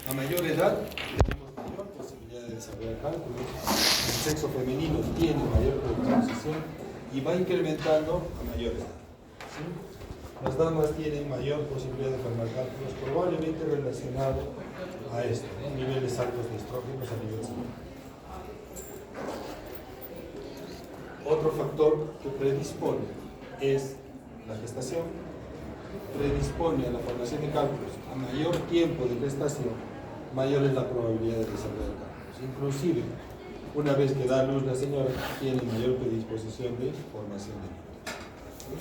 A mayor edad tenemos mayor posibilidad de desarrollar cálculos, el sexo femenino tiene mayor predisposición y va incrementando a mayor edad. ¿Sí? Las damas tienen mayor posibilidad de formar cálculos, probablemente relacionado a esto, ¿no? Niveles altos de estrógenos a nivel celular. Otro factor que predispone es la gestación, predispone a la formación de cálculos. A mayor tiempo de gestación, mayor es la probabilidad de desarrollar cálculos. Inclusive, una vez que da a luz la señora, tiene mayor predisposición de formación de cálculos.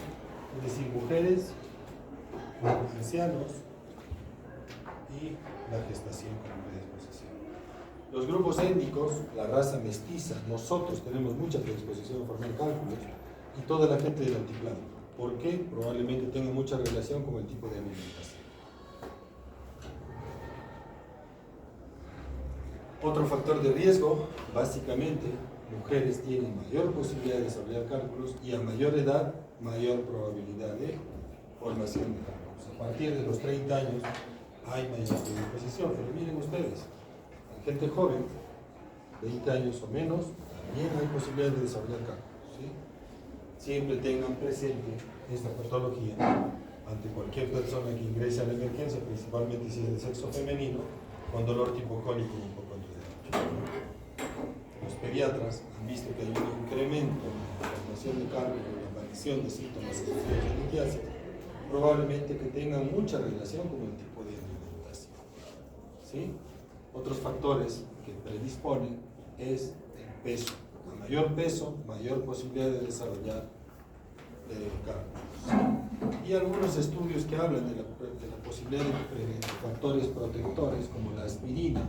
Es decir, mujeres, ancianos y la gestación como predisposición. Los grupos étnicos, la raza mestiza, nosotros tenemos mucha predisposición a formar cálculos y toda la gente del altiplano. ¿Por qué? Probablemente tenga mucha relación con el tipo de alimentación. Otro factor de riesgo, básicamente, mujeres tienen mayor posibilidad de desarrollar cálculos y a mayor edad, mayor probabilidad de formación de cálculos. A partir de los 30 años hay mayor predisposición, pero miren ustedes, la gente joven, 20 años o menos, también hay posibilidad de desarrollar cálculos. ¿Sí? Siempre tengan presente esta patología ante cualquier persona que ingrese a la emergencia, principalmente si es de sexo femenino, con dolor tipo cólico un poco antes de la noche. Los pediatras han visto que hay un incremento en la formación de cálculos, en la aparición de síntomas asociados a litiasis, probablemente que tengan mucha relación con el tipo de alimentación. ¿Sí? Otros factores que predisponen es el peso. A mayor peso, mayor posibilidad de desarrollar cálculos. Y algunos estudios que hablan de la posibilidad de factores protectores como la aspirina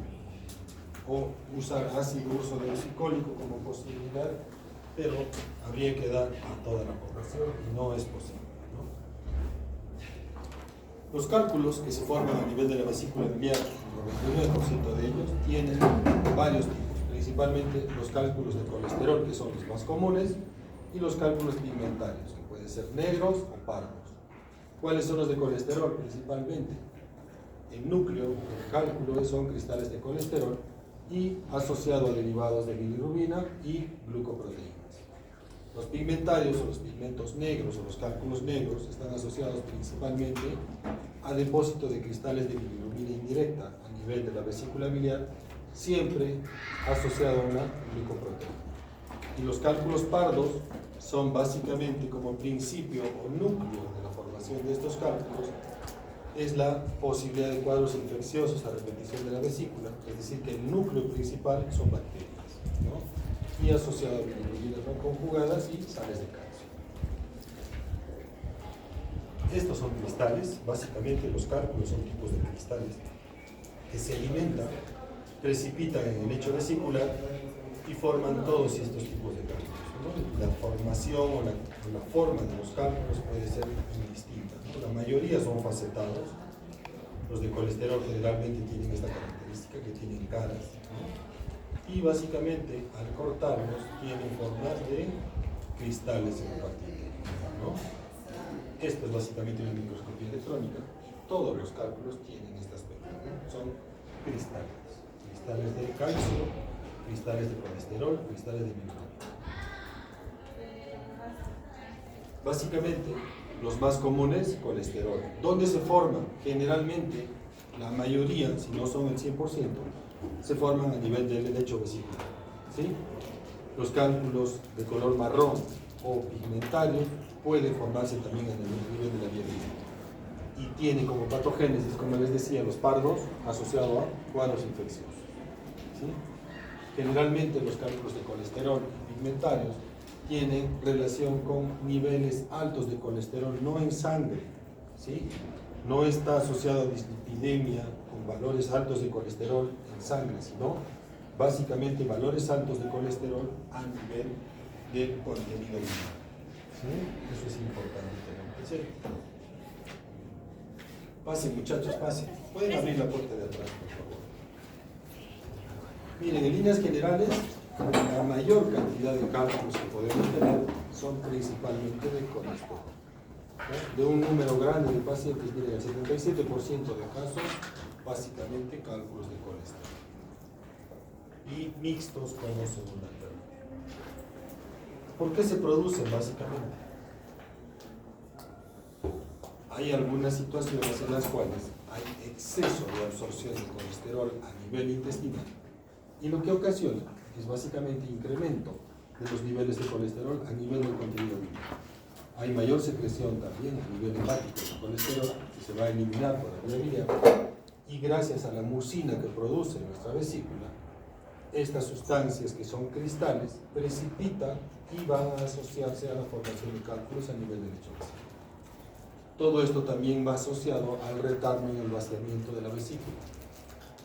o usar ácido uso de psicólico como posibilidad, pero habría que dar a toda la población y no es posible. Los cálculos que se forman a nivel de la vesícula biliar, el 99% de ellos tienen varios tipos, principalmente los cálculos de colesterol, que son los más comunes, y los cálculos pigmentarios, que pueden ser negros o pardos. ¿Cuáles son los de colesterol? Principalmente el núcleo del cálculo son cristales de colesterol y asociado a derivados de bilirrubina y glucoproteínas. Los pigmentarios o los pigmentos negros o los cálculos negros están asociados principalmente a depósito de cristales de bilirrubina indirecta a nivel de la vesícula biliar, siempre asociado a una glucoproteína. Y los cálculos pardos son básicamente como principio o núcleo de la formación de estos cálculos, es la posibilidad de cuadros infecciosos a repetición de la vesícula, es decir, que el núcleo principal son bacterias, ¿no? Y asociado a bilirrubinas no conjugadas y sales de calcio. Estos son cristales, básicamente los cálculos son tipos de cristales que se alimentan, precipitan en el lecho vesicular y forman todos estos tipos de cálculos, ¿no? La formación o la forma de los cálculos puede ser indistinta, ¿no? La mayoría son facetados, los de colesterol generalmente tienen esta característica que tienen caras, ¿no? Y básicamente al cortarlos tienen formas de cristales en la partícula, ¿no? Esto es básicamente una microscopía electrónica. Todos los cálculos tienen este aspecto, ¿no? Son cristales de calcio, cristales de colesterol, cristales de bilirrubina. Básicamente, los más comunes, colesterol. ¿Dónde se forman? Generalmente, la mayoría, si no son el 100%, se forman a nivel del lecho vesicular. ¿Sí? Los cálculos de color marrón o pigmentarios pueden formarse también en el nivel de la vía biliar. Y tienen como patogénesis, como les decía, los pardos asociados a cuadros infecciosos. ¿Sí? Generalmente los cálculos de colesterol y pigmentarios tienen relación con niveles altos de colesterol, no en sangre, ¿sí? No está asociado a dislipidemia con valores altos de colesterol en sangre, sino básicamente valores altos de colesterol a nivel del contenido biliar. ¿Sí? Eso es importante tener presente. Pasen, muchachos, pasen. Pueden abrir la puerta de atrás, por favor. Miren, en líneas generales, la mayor cantidad de cálculos que podemos tener son principalmente de colesterol, ¿no? De un número grande de pacientes, miren, el 77% de casos básicamente cálculos de colesterol. Y mixtos como segunda alternativa. ¿Por qué se producen básicamente? Hay algunas situaciones en las cuales hay exceso de absorción de colesterol a nivel intestinal y lo que ocasiona es básicamente incremento de los niveles de colesterol a nivel del contenido biliar. Hay mayor secreción también a nivel hepático de colesterol que se va a eliminar por la vía biliar y gracias a la mucina que produce nuestra vesícula, estas sustancias que son cristales precipitan y van a asociarse a la formación de cálculos a nivel del lecho vesicular. Todo esto también va asociado al retardo en el vaciamiento de la vesícula.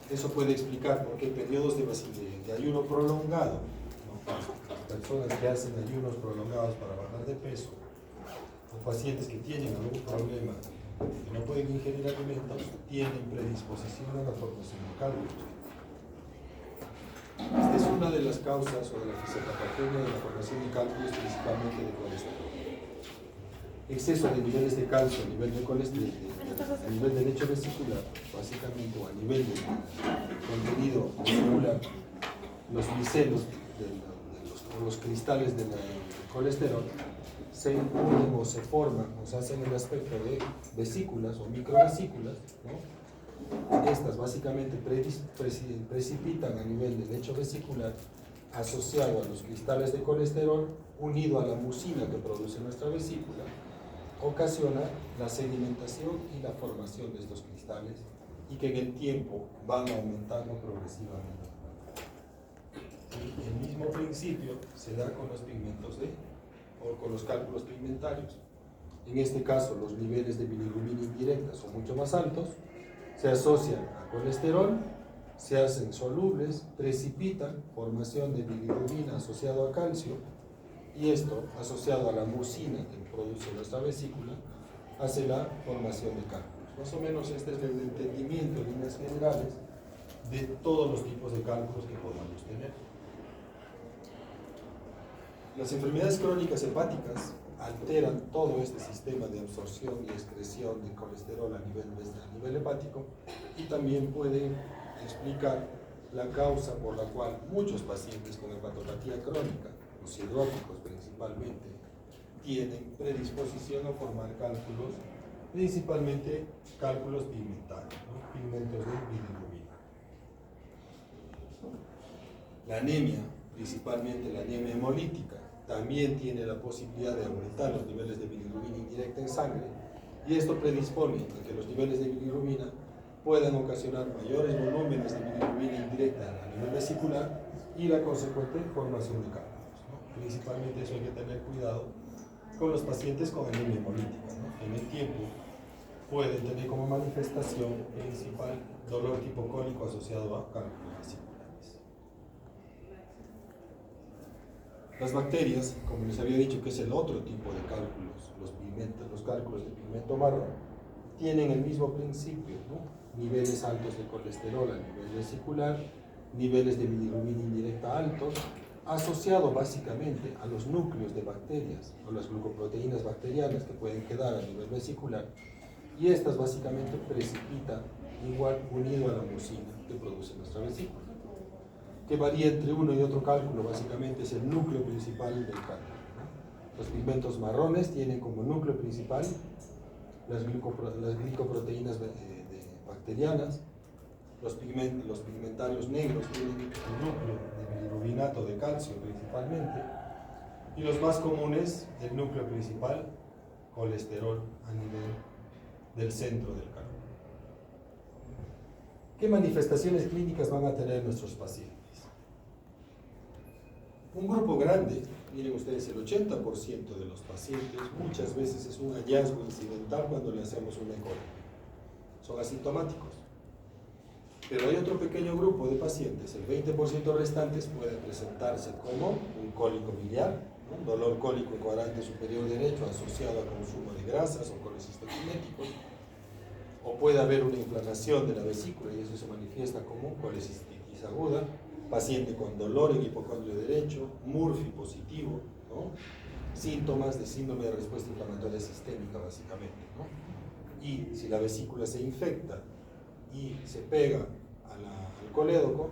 Eso puede explicar por qué periodos de ayuno prolongado, ¿no? Personas que hacen ayunos prolongados para bajar de peso, o pacientes que tienen algún problema que no pueden ingerir alimentos, tienen predisposición a la formación de cálculos. Esta es una de las causas o de la fisiopatogenia de la formación de cálculos, principalmente de colesterol. Exceso de niveles de calcio a nivel de colesterol, a nivel del lecho vesicular, básicamente, o a nivel del contenido vesicular, los micelos los cristales del colesterol se unen o se forman o se hacen el aspecto de vesículas o microvesículas, ¿no? Estas básicamente precipitan a nivel del lecho vesicular asociado a los cristales de colesterol unido a la mucina que produce nuestra vesícula, ocasiona la sedimentación y la formación de estos cristales y que en el tiempo van aumentando progresivamente. Y el mismo principio se da con los pigmentos o con los cálculos pigmentarios. En este caso, los niveles de bilirrubina indirecta son mucho más altos, se asocian a colesterol, se hacen solubles, precipitan formación de bilirrubina asociado a calcio, y esto, asociado a la mucina que produce nuestra vesícula, hace la formación de cálculos. Más o menos este es el entendimiento en líneas generales de todos los tipos de cálculos que podamos tener. Las enfermedades crónicas hepáticas alteran todo este sistema de absorción y excreción de colesterol a nivel hepático y también pueden explicar la causa por la cual muchos pacientes con hepatopatía crónica, los cirróticos principalmente, tienen predisposición a formar cálculos, principalmente cálculos pigmentarios, ¿no? Pigmentos de bilirrubina. La anemia, principalmente la anemia hemolítica, también tiene la posibilidad de aumentar los niveles de bilirrubina indirecta en sangre y esto predispone a que los niveles de bilirrubina puedan ocasionar mayores volúmenes de bilirrubina indirecta a nivel vesicular y la consecuente formación de cálculos, ¿no? Principalmente eso hay que tener cuidado con los pacientes con anemia hemolítica, ¿no? En el tiempo pueden tener como manifestación principal dolor tipo cólico asociado a cálculos vesiculares. Las bacterias, como les había dicho que es el otro tipo de cálculos, los cálculos de pigmento marrón, tienen el mismo principio, ¿no? Niveles altos de colesterol a nivel vesicular, niveles de bilirrubina indirecta altos, asociado básicamente a los núcleos de bacterias o las glucoproteínas bacterianas que pueden quedar a nivel vesicular, y estas básicamente precipitan igual unido a la mucina que produce nuestra vesícula. Que varía entre uno y otro cálculo, básicamente es el núcleo principal del cálculo, ¿no? Los pigmentos marrones tienen como núcleo principal las glicoproteínas bacterianas, los pigmentarios negros tienen el núcleo de bilirrubinato de calcio principalmente, y los más comunes, el núcleo principal, colesterol a nivel del centro del cálculo. ¿Qué manifestaciones clínicas van a tener nuestros pacientes? Un grupo grande, miren ustedes, el 80% de los pacientes muchas veces es un hallazgo incidental cuando le hacemos una ecografía. Son asintomáticos. Pero hay otro pequeño grupo de pacientes, el 20% restantes, puede presentarse como un cólico biliar, un dolor cólico en cuadrante superior derecho asociado a consumo de grasas o colecistoquinéticos, o puede haber una inflamación de la vesícula y eso se manifiesta como colecistitis aguda, paciente con dolor en hipocondrio derecho, Murphy positivo, ¿no? Síntomas de síndrome de respuesta inflamatoria sistémica básicamente, ¿no? Y si la vesícula se infecta y se pega al colédoco,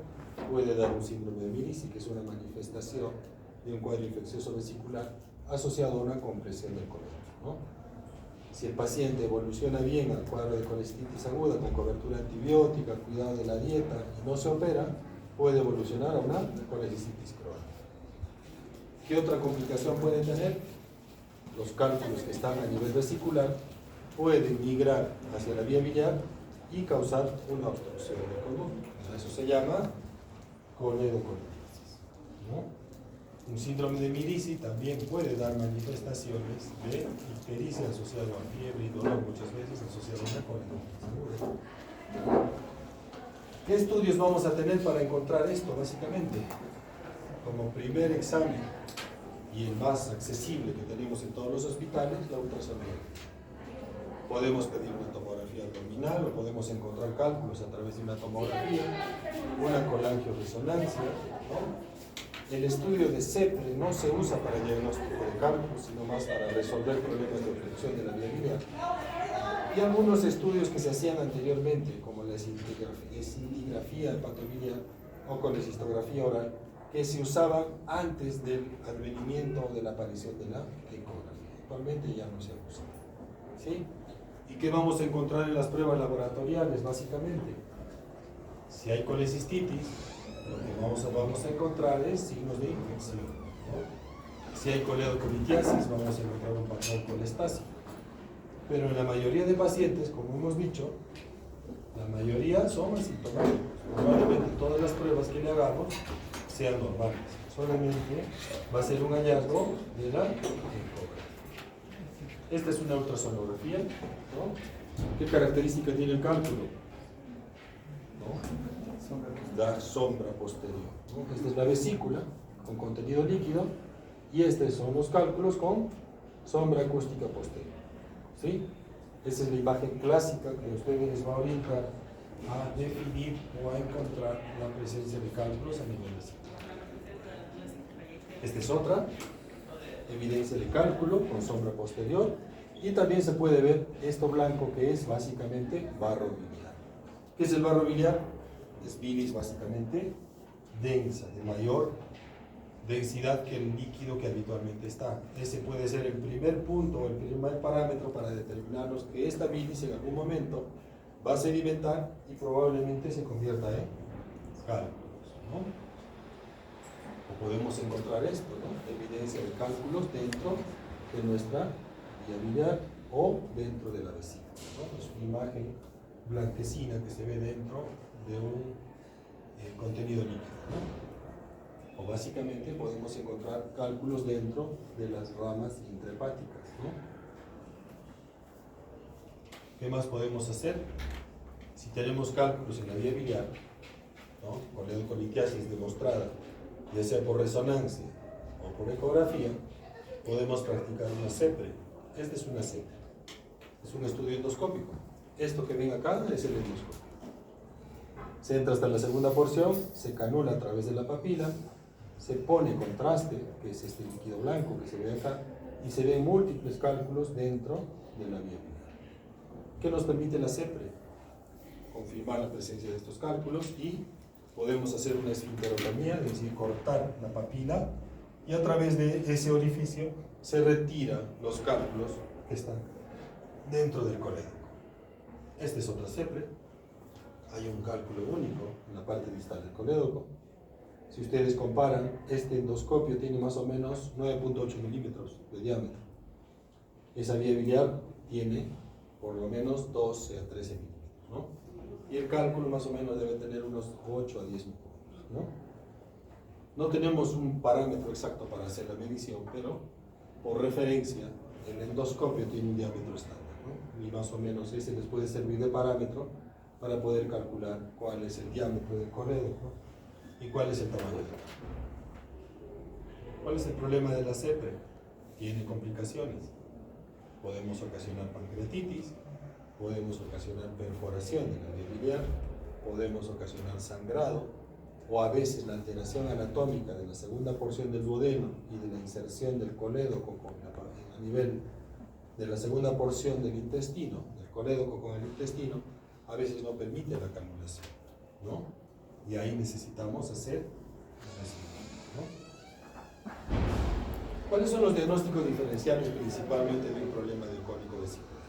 puede dar un síndrome de Mirici, que es una manifestación de un cuadro infeccioso vesicular asociado a una compresión del colédoco, ¿no? Si el paciente evoluciona bien al cuadro de colestitis aguda con cobertura antibiótica, cuidado de la dieta y no se opera, puede evolucionar a una colestitis crónica. ¿Qué otra complicación puede tener? Los cálculos que están a nivel vesicular pueden migrar hacia la vía biliar y causar una obstrucción del conducto. Eso se llama coledocolitis, ¿no? Un síndrome de Mirici también puede dar manifestaciones de ictericia asociada a fiebre y dolor, muchas veces asociado a una coledocolitis aguda. ¿Qué estudios vamos a tener para encontrar esto, básicamente? Como primer examen y el más accesible que tenemos en todos los hospitales, la ultrasonografía. Podemos pedir una tomografía abdominal o podemos encontrar cálculos a través de una tomografía, una colangioresonancia, ¿no? El estudio de CEPRE no se usa para diagnóstico de cálculos, sino más para resolver problemas de obstrucción de la vía biliar. Y algunos estudios que se hacían anteriormente, como la escintigrafía hepatobiliar o colecistografía oral, que se usaban antes del advenimiento o de la aparición de la ecografía. Actualmente ya no se usa. ¿Sí? ¿Y qué vamos a encontrar en las pruebas laboratoriales, básicamente? Si hay colecistitis, lo que vamos a encontrar es signos de infección, ¿no? Si hay coledocolitis, vamos a encontrar un patrón colestásico. Pero en la mayoría de pacientes, como hemos dicho, la mayoría son asintomáticos. Probablemente todas las pruebas que le hagamos sean normales. Solamente va a ser un hallazgo de la ecografía. Esta es una ultrasonografía, ¿no? ¿Qué característica tiene el cálculo? ¿No? Da sombra posterior, ¿no? Esta es la vesícula con contenido líquido y estos son los cálculos con sombra acústica posterior. ¿Sí? Esa es la imagen clásica que ustedes les va a orientar a definir o a encontrar la presencia de cálculos a nivel vesicular. Esta es otra evidencia de cálculo con sombra posterior y también se puede ver esto blanco que es básicamente barro biliar. ¿Qué es el barro biliar? Es bilis básicamente densa, de mayor densidad que el líquido que habitualmente está. Ese puede ser el primer punto, el primer parámetro para determinarnos que esta bilis en algún momento va a sedimentar y probablemente se convierta en cálculos, ¿no? O podemos encontrar esto, ¿no? Evidencia de cálculos dentro de nuestra vía biliar o dentro de la vesícula, ¿no? Es una imagen blanquecina que se ve dentro de un contenido líquido, ¿no? O básicamente podemos encontrar cálculos dentro de las ramas intrahepáticas, ¿no? ¿Qué más podemos hacer? Si tenemos cálculos en la vía biliar, ¿no? Coledocolitis demostrada, ya sea por resonancia o por ecografía, podemos practicar una CEPRE. Esta es una CEPRE, es un estudio endoscópico. Esto que ven acá es el endoscopio. Se entra hasta la segunda porción, se canula a través de la papila, se pone contraste, que es este líquido blanco que se ve acá, y se ven múltiples cálculos dentro de la vía biliar. ¿Qué nos permite la CEPRE? Confirmar la presencia de estos cálculos y podemos hacer una esfinterotomía, es decir, cortar la papila y a través de ese orificio se retiran los cálculos que están dentro del colédoco. Esta es otra CEPRE. Hay un cálculo único en la parte distal del colédoco. Si ustedes comparan, este endoscopio tiene más o menos 9.8 milímetros de diámetro. Esa vía biliar tiene por lo menos 12 a 13 milímetros, ¿no? Y el cálculo más o menos debe tener unos 8 a 10 milímetros, ¿no? No tenemos un parámetro exacto para hacer la medición, pero por referencia, el endoscopio tiene un diámetro estándar, ¿no? Y más o menos ese les puede servir de parámetro para poder calcular cuál es el diámetro del colédoco y cuál es el tamaño del colédoco. ¿Cuál es el problema de la CEPRE? Tiene complicaciones. Podemos ocasionar pancreatitis, podemos ocasionar perforación de la vía biliar, podemos ocasionar sangrado o a veces la alteración anatómica de la segunda porción del duodeno y de la inserción del colédoco a nivel de la segunda porción del intestino, del colédoco con el intestino, a veces no permite la cannulación, ¿no? Y ahí necesitamos hacer la cirugía, ¿no? ¿Cuáles son los diagnósticos diferenciales principalmente de un problema del cólico vesicular?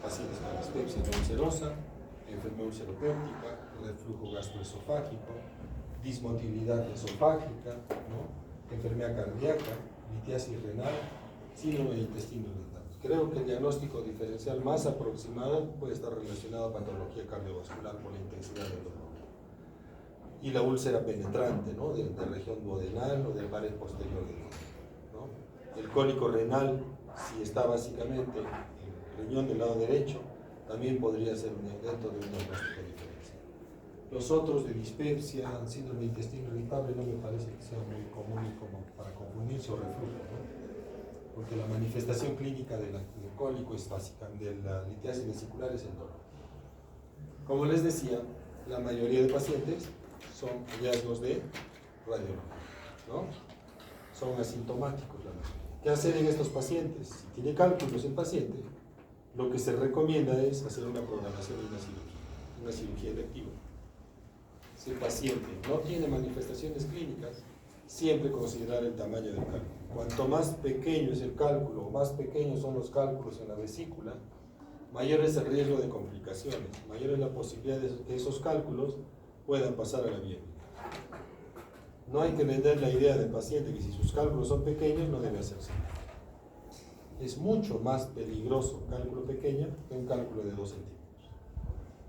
Pacientes con dispepsia no ulcerosa, enfermedad ulceropéptica, reflujo gastroesofágico, dismotilidad esofágica, ¿no? Enfermedad cardíaca, litiasis renal, síndrome de intestino irritable. Creo que el diagnóstico diferencial más aproximado puede estar relacionado a patología cardiovascular por la intensidad del dolor. Y la úlcera penetrante, ¿no? de región duodenal o del pared posterior del colon, ¿no? El cólico renal, si está básicamente en el riñón del lado derecho, también podría ser dentro de un diagnóstico diferencial. Los otros de dispepsia, síndrome de intestino irritable, no me parece que sea muy común como para confundirse o reflujo, ¿no? Porque la manifestación clínica del cólico es básica, de la litiasis vesicular es el dolor. Como les decía, la mayoría de pacientes son hallazgos de radiología, ¿no? Son asintomáticos la mayoría. ¿Qué hacer en estos pacientes? Si tiene cálculos el paciente, lo que se recomienda es hacer una programación de una cirugía electiva. Si el paciente no tiene manifestaciones clínicas, siempre considerar el tamaño del cálculo. Cuanto más pequeño es el cálculo, más pequeños son los cálculos en la vesícula, mayor es el riesgo de complicaciones, mayor es la posibilidad de que esos cálculos puedan pasar a la vía. No hay que vender la idea del paciente que si sus cálculos son pequeños no debe hacerse. Es mucho más peligroso un cálculo pequeño que un cálculo de 2 centímetros.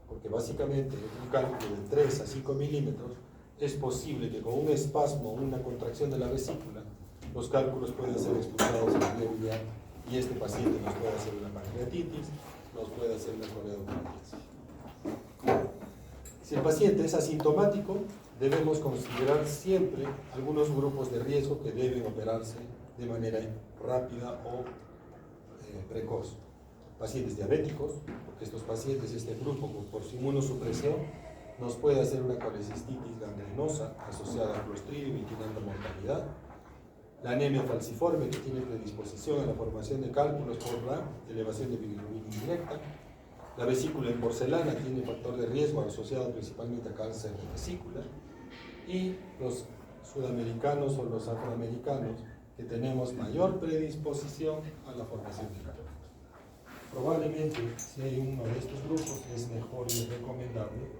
Porque básicamente un cálculo de 3 a 5 milímetros es posible que con un espasmo o una contracción de la vesícula los cálculos pueden ser expulsados a la vía biliar y este paciente nos puede hacer una pancreatitis, nos puede hacer una coreodocarditis. Si el paciente es asintomático, debemos considerar siempre algunos grupos de riesgo que deben operarse de manera rápida o precoz. Pacientes diabéticos, porque estos pacientes, este grupo por su inmunosupresión, nos puede hacer una colecistitis gangrenosa asociada a clostridio y tirando mortalidad. La anemia falciforme, que tiene predisposición a la formación de cálculos por la elevación de bilirrubina indirecta. La vesícula en porcelana tiene factor de riesgo asociado principalmente a cáncer de vesícula. Y los sudamericanos o los afroamericanos, que tenemos mayor predisposición a la formación de cálculos. Probablemente, si hay uno de estos grupos, es mejor y recomendable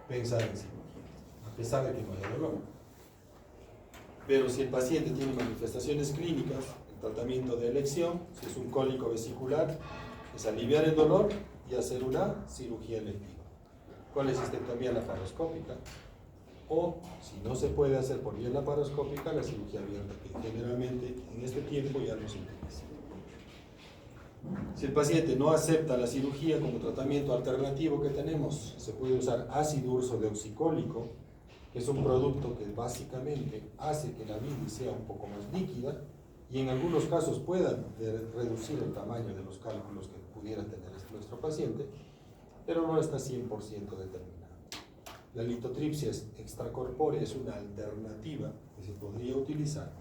pensar en cirugía, a pesar de que no haya dolor. Pero si el paciente tiene manifestaciones clínicas, el tratamiento de elección, si es un cólico vesicular, es aliviar el dolor y hacer una cirugía electiva. Colecistectomía laparoscópica, o si no se puede hacer por vía laparoscópica, la cirugía abierta, que generalmente en este tiempo ya no se utiliza. Si el paciente no acepta la cirugía como tratamiento alternativo que tenemos, se puede usar ácido ursodeoxicólico, que es un producto que básicamente hace que la bilis sea un poco más líquida y en algunos casos pueda reducir el tamaño de los cálculos que pudiera tener nuestro paciente, pero no está 100% determinado. La litotripsia extracorpórea es una alternativa que se podría utilizar,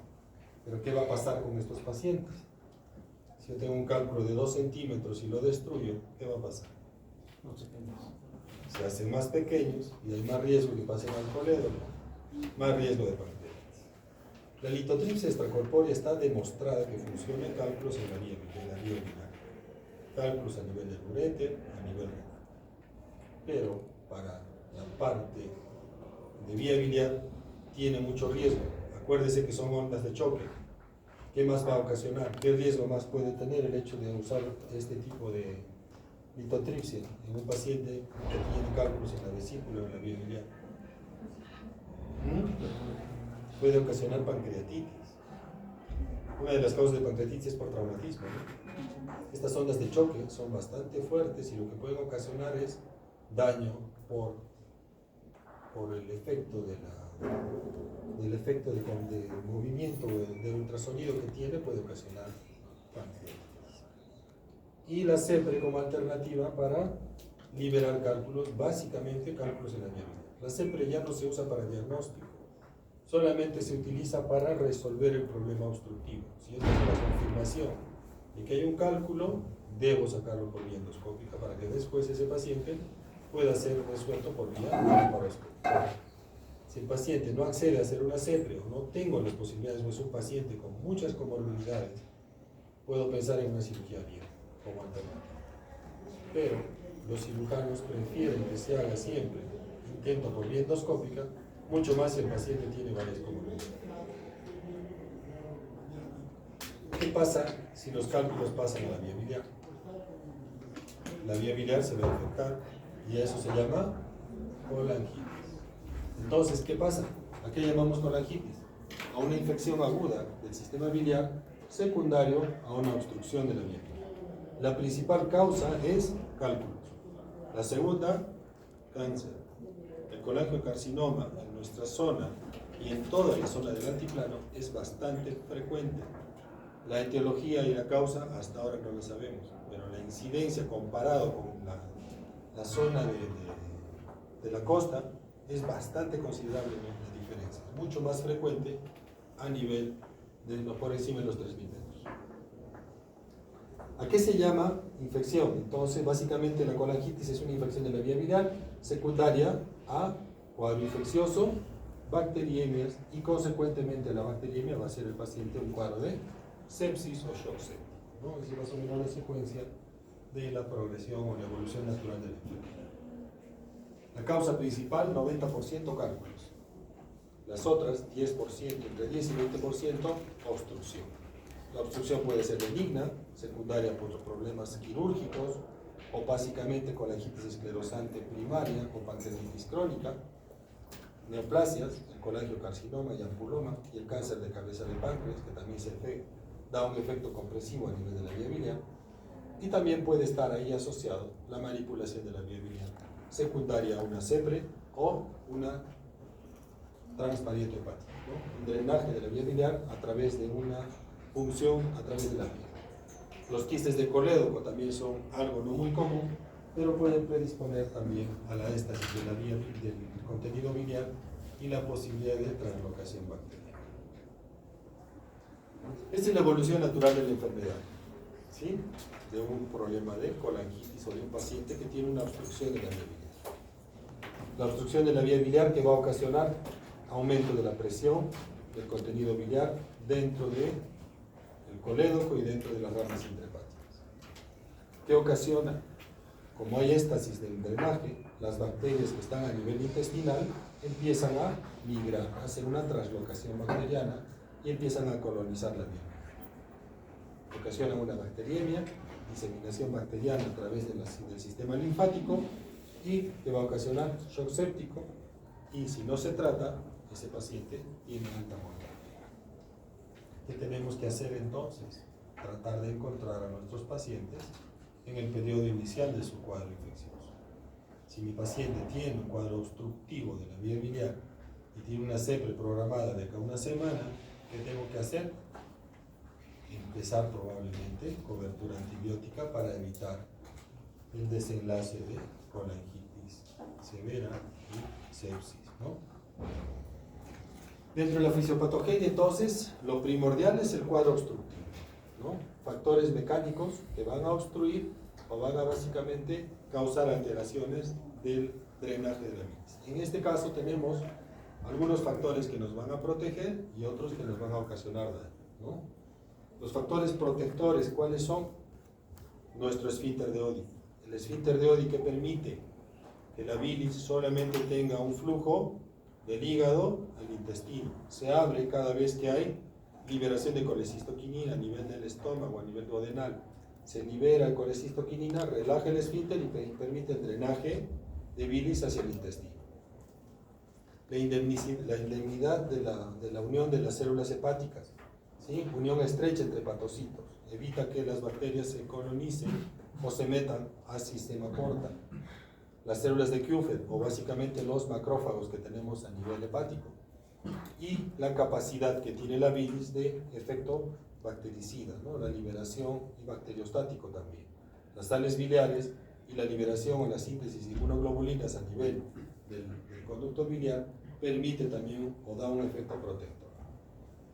pero ¿qué va a pasar con estos pacientes? Si yo tengo un cálculo de 2 centímetros y lo destruyo, ¿qué va a pasar? Se hacen más pequeños y hay más riesgo que pasen al colédono, más riesgo de pancreatitis. La litotripsia extracorpórea está demostrada que funciona en cálculos en la vía biliar, cálculos a nivel del uréter, a nivel renal. Pero para la parte de vía biliar tiene mucho riesgo. Acuérdese que son ondas de choque. ¿Qué más va a ocasionar? ¿Qué riesgo más puede tener el hecho de usar este tipo de litotripsia en un paciente que tiene cálculos en la vesícula o en la vía biliar? Puede ocasionar pancreatitis. Una de las causas de pancreatitis es por traumatismo, ¿no? Estas ondas de choque son bastante fuertes y lo que pueden ocasionar es daño por el efecto de movimiento de ultrasonido que tiene, puede ocasionar pancreatitis. Y la CEPRE como alternativa para liberar cálculos, básicamente cálculos en la vía biliar. La CEPRE ya no se usa para diagnóstico, solamente se utiliza para resolver el problema obstructivo. Si yo tengo la confirmación de que hay un cálculo, debo sacarlo por vía endoscópica para que después ese paciente pueda ser resuelto por vía laparoscópica. Si el paciente no accede a hacer una CEPRE o no tengo las posibilidades, o es un paciente con muchas comorbilidades, puedo pensar en una cirugía vía como alternativa. Pero los cirujanos prefieren que se haga siempre intento por vía endoscópica, mucho más si el paciente tiene varias comorbilidades. ¿Qué pasa si los cálculos pasan a la vía biliar? La vía biliar se va a infectar y a eso se llama colangitis. Entonces, ¿qué pasa? ¿A qué llamamos colangitis? A una infección aguda del sistema biliar secundario a una obstrucción de la vía biliar. La principal causa es cálculos. La segunda, cáncer. El colangiocarcinoma en nuestra zona y en toda la zona del altiplano es bastante frecuente. La etiología y la causa hasta ahora no lo sabemos, pero la incidencia comparado con la zona de la costa es bastante considerable la diferencia. Es mucho más frecuente a nivel de por encima de los 3.000 metros. ¿A qué se llama infección? Entonces, básicamente la colangitis es una infección de la vía biliar secundaria a cuadro infeccioso, bacteriemias y consecuentemente la bacteriemia va a ser el paciente un cuadro de sepsis o shock séptico, ¿no? Es más o menos la secuencia de la progresión o la evolución natural de la enfermedad. La causa principal, 90% cálculos. Las otras, 10%, entre 10 y 20%, obstrucción. La obstrucción puede ser benigna, secundaria por problemas quirúrgicos, o básicamente colangitis esclerosante primaria o pancreatitis crónica, neoplasias, el colangiocarcinoma y ampuloma, y el cáncer de cabeza de páncreas, que también da un efecto compresivo a nivel de la vía biliar, y también puede estar ahí asociado la manipulación de la vía biliar secundaria a una CEPRE o una transparieto hepático, ¿no? Un drenaje de la vía biliar a través de una punción a través de la piel. Los quistes de colédoco también son algo no muy común, pero pueden predisponer también a la éstasis de la vía del contenido biliar y la posibilidad de translocación bacteriana. Esta es la evolución natural de la enfermedad, ¿sí? De un problema de colangitis o de un paciente que tiene una obstrucción de la vía biliar. La obstrucción de la vía biliar que va a ocasionar aumento de la presión del contenido biliar dentro del colédoco y dentro de las ramas intrahepáticas. ¿Qué ocasiona? Como hay éstasis del drenaje, las bacterias que están a nivel intestinal empiezan a migrar, a hacer una translocación bacteriana y empiezan a colonizar la vía. Ocasionan una bacteriemia, diseminación bacteriana a través del sistema linfático y que va a ocasionar shock séptico, y si no se trata, ese paciente tiene alta mortalidad. ¿Qué tenemos que hacer entonces? Tratar de encontrar a nuestros pacientes en el periodo inicial de su cuadro infeccioso. Si mi paciente tiene un cuadro obstructivo de la vía biliar y tiene una CEPRE programada de acá a una semana, ¿qué tengo que hacer? Empezar probablemente cobertura antibiótica para evitar el desenlace de colangitis severa y sepsis, ¿no? Dentro de la fisiopatogenia, entonces, lo primordial es el cuadro obstructivo, ¿no? Factores mecánicos que van a obstruir o van a básicamente causar alteraciones del drenaje de la bilis. En este caso tenemos algunos factores que nos van a proteger y otros que nos van a ocasionar daño, ¿no? Los factores protectores, ¿cuáles son? Nuestro esfínter de Oddi. El esfínter de Oddi que permite que la bilis solamente tenga un flujo del hígado al intestino. Se abre cada vez que hay liberación de colecistoquinina a nivel del estómago, a nivel duodenal. Se libera colecistoquinina, relaja el esfínter y permite el drenaje de bilis hacia el intestino. La indemnidad de la unión de las células hepáticas, ¿sí? Unión estrecha entre hepatocitos, evita que las bacterias se colonicen o se metan al sistema portal. Las células de Kupffer, o básicamente los macrófagos que tenemos a nivel hepático, y la capacidad que tiene la bilis de efecto bactericida, ¿no? La liberación y bacteriostático también. Las sales biliares y la liberación o la síntesis de inmunoglobulinas a nivel del conducto biliar permite también o da un efecto protector.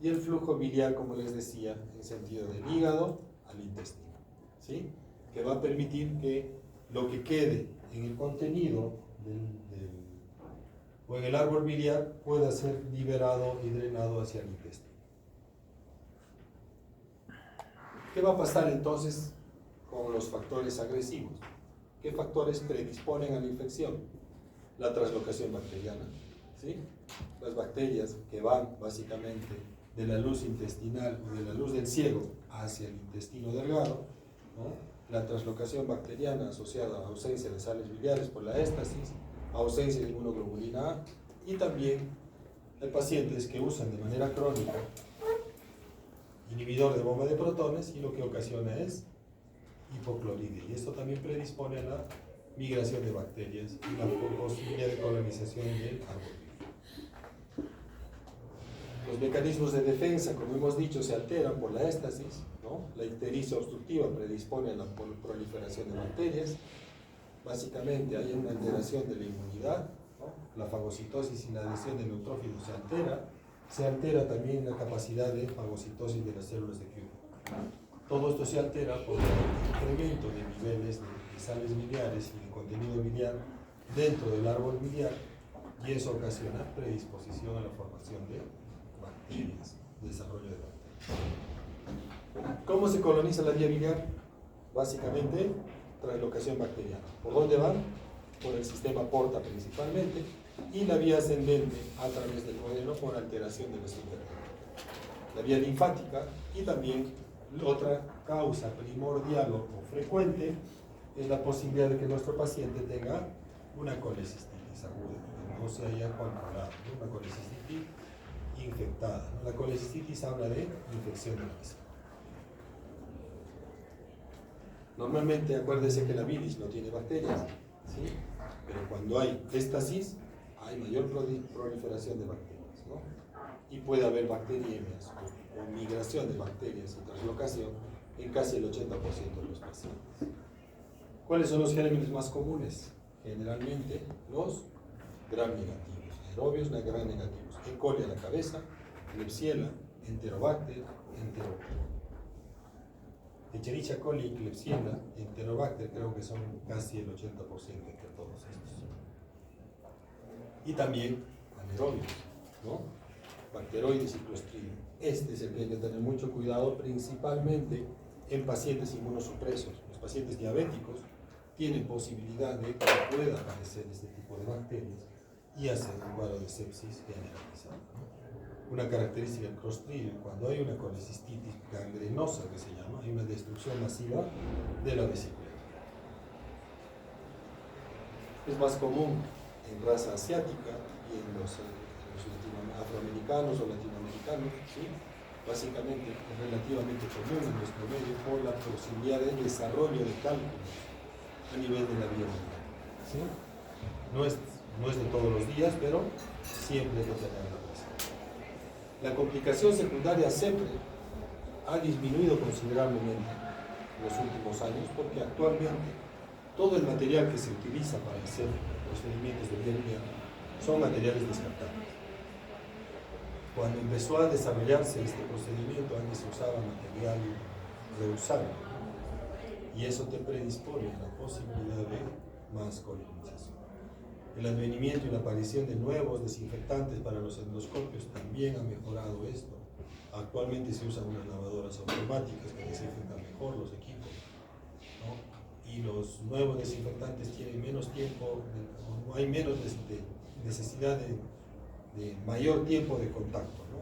Y el flujo biliar, como les decía, en sentido del hígado al intestino, ¿sí? Que va a permitir que lo que quede en el contenido o en el árbol biliar pueda ser liberado y drenado hacia el intestino. ¿Qué va a pasar entonces con los factores agresivos? ¿Qué factores predisponen a la infección? La translocación bacteriana, ¿sí? Las bacterias que van básicamente de la luz intestinal o de la luz del ciego hacia el intestino delgado, ¿no? La translocación bacteriana asociada a ausencia de sales biliares por la éstasis, ausencia de inmunoglobulina A, y también hay pacientes que usan de manera crónica inhibidor de bomba de protones y lo que ocasiona es hipocloride, y esto también predispone a la migración de bacterias y la posibilidad de colonización del árbol. Los mecanismos de defensa, como hemos dicho, se alteran por la éstasis, ¿no? La ictericia obstructiva predispone a la proliferación de bacterias. Básicamente hay una alteración de la inmunidad, ¿no? La fagocitosis y la adhesión de neutrófilos se altera también la capacidad de fagocitosis de las células de Kubler. Todo esto se altera por el incremento de niveles de sales biliares y de contenido biliar dentro del árbol biliar, y eso ocasiona predisposición a la formación de bacterias, desarrollo de bacterias. ¿Cómo se coloniza la vía biliar? Básicamente, translocación bacteriana. ¿Por dónde van? Por el sistema porta principalmente, y la vía ascendente a través del duodeno por alteración de los internos. La vía linfática, y también otra causa primordial o frecuente es la posibilidad de que nuestro paciente tenga una colecistitis aguda, que no se haya controlado, ¿no? Una colecistitis infectada, ¿no? La colecistitis habla de infección de la vesícula. Normalmente, acuérdese que la bilis no tiene bacterias, ¿sí? Pero cuando hay éstasis, hay mayor proliferación de bacterias, ¿no? Y puede haber bacteriemias o migración de bacterias y translocación en casi el 80% de los pacientes. ¿Cuáles son los gérmenes más comunes? Generalmente los gram negativos, aerobios gram negativos, E. coli a la cabeza, Klebsiella, Enterobacter, Escherichia coli, Klebsiella, Enterobacter, creo que son casi el 80% entre todos estos. Y también anaerobios, ¿no? Bacteroides y Clostridium. Este es el que hay que tener mucho cuidado, principalmente en pacientes inmunosupresos. Los pacientes diabéticos tienen posibilidad de que pueda aparecer este tipo de bacterias y hacer un cuadro de sepsis generalizado, ¿no? Una característica del Clostridium, cuando hay una colecistitis gangrenosa, que se llama, hay una destrucción masiva de la vesícula. Es más común en raza asiática y en los afroamericanos o latinoamericanos, ¿sí? Básicamente es relativamente común en nuestro medio por la posibilidad de desarrollo de cálculos a nivel de la vía biliar, ¿sí? No es de todos los días, pero siempre hay que tenerlo presente. La complicación secundaria siempre ha disminuido considerablemente en los últimos años, porque actualmente todo el material que se utiliza para hacer procedimientos de vía biliar son materiales descartables. Cuando empezó a desarrollarse este procedimiento, antes se usaba material reusable, y eso te predispone a la posibilidad de más colonización. El advenimiento y la aparición de nuevos desinfectantes para los endoscopios también ha mejorado esto. Actualmente se usan unas lavadoras automáticas que desinfectan mejor los equipos, ¿no? Y los nuevos desinfectantes tienen menos tiempo, no hay menos necesidad de mayor tiempo de contacto, ¿no?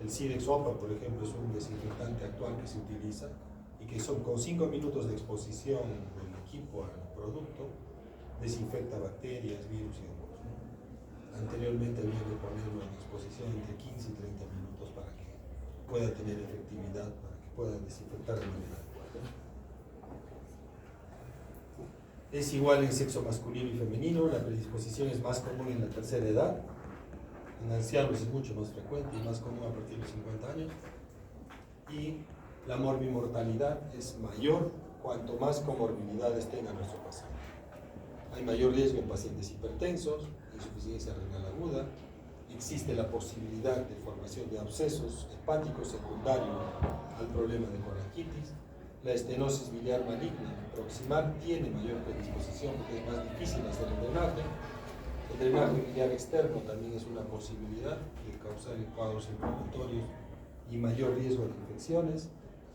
El Sidex OPA, por ejemplo, es un desinfectante actual que se utiliza y que con 5 minutos de exposición del equipo al producto desinfecta bacterias, virus y hongos, ¿no? Anteriormente había que ponerlo en exposición entre 15 y 30 minutos para que pueda tener efectividad, para que pueda desinfectar de manera adecuada. Es igual en sexo masculino y femenino, la predisposición es más común en la tercera edad. En ancianos es mucho más frecuente y más común a partir de los 50 años. Y la morbimortalidad es mayor cuanto más comorbilidades tenga nuestro paciente. Hay mayor riesgo en pacientes hipertensos, insuficiencia renal aguda. Existe la posibilidad de formación de abscesos hepáticos secundarios al problema de colangitis. la estenosis biliar maligna proximal tiene mayor predisposición porque es más difícil hacer el drenaje. El drenaje biliar externo también es una posibilidad de causar cuadros inflamatorios y mayor riesgo de infecciones,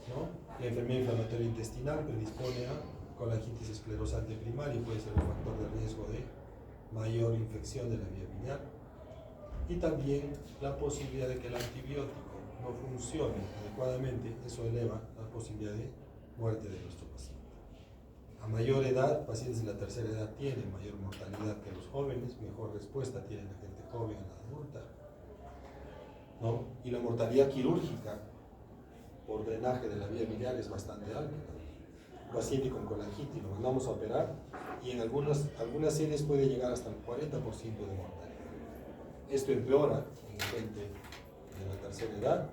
¿no? La enfermedad inflamatoria intestinal predispone a colangitis esclerosante primaria y puede ser un factor de riesgo de mayor infección de la vía biliar. Y también la posibilidad de que el antibiótico no funcione adecuadamente, eso eleva la posibilidad de muerte de nuestro paciente. A mayor edad, pacientes de la tercera edad tienen mayor mortalidad que los jóvenes, mejor respuesta tiene la gente joven a la adulta, ¿no? Y la mortalidad quirúrgica por drenaje de la vía biliar es bastante alta. Un paciente con colangitis lo mandamos a operar y en algunas series puede llegar hasta el 40% de mortalidad. Esto empeora en gente de la tercera edad,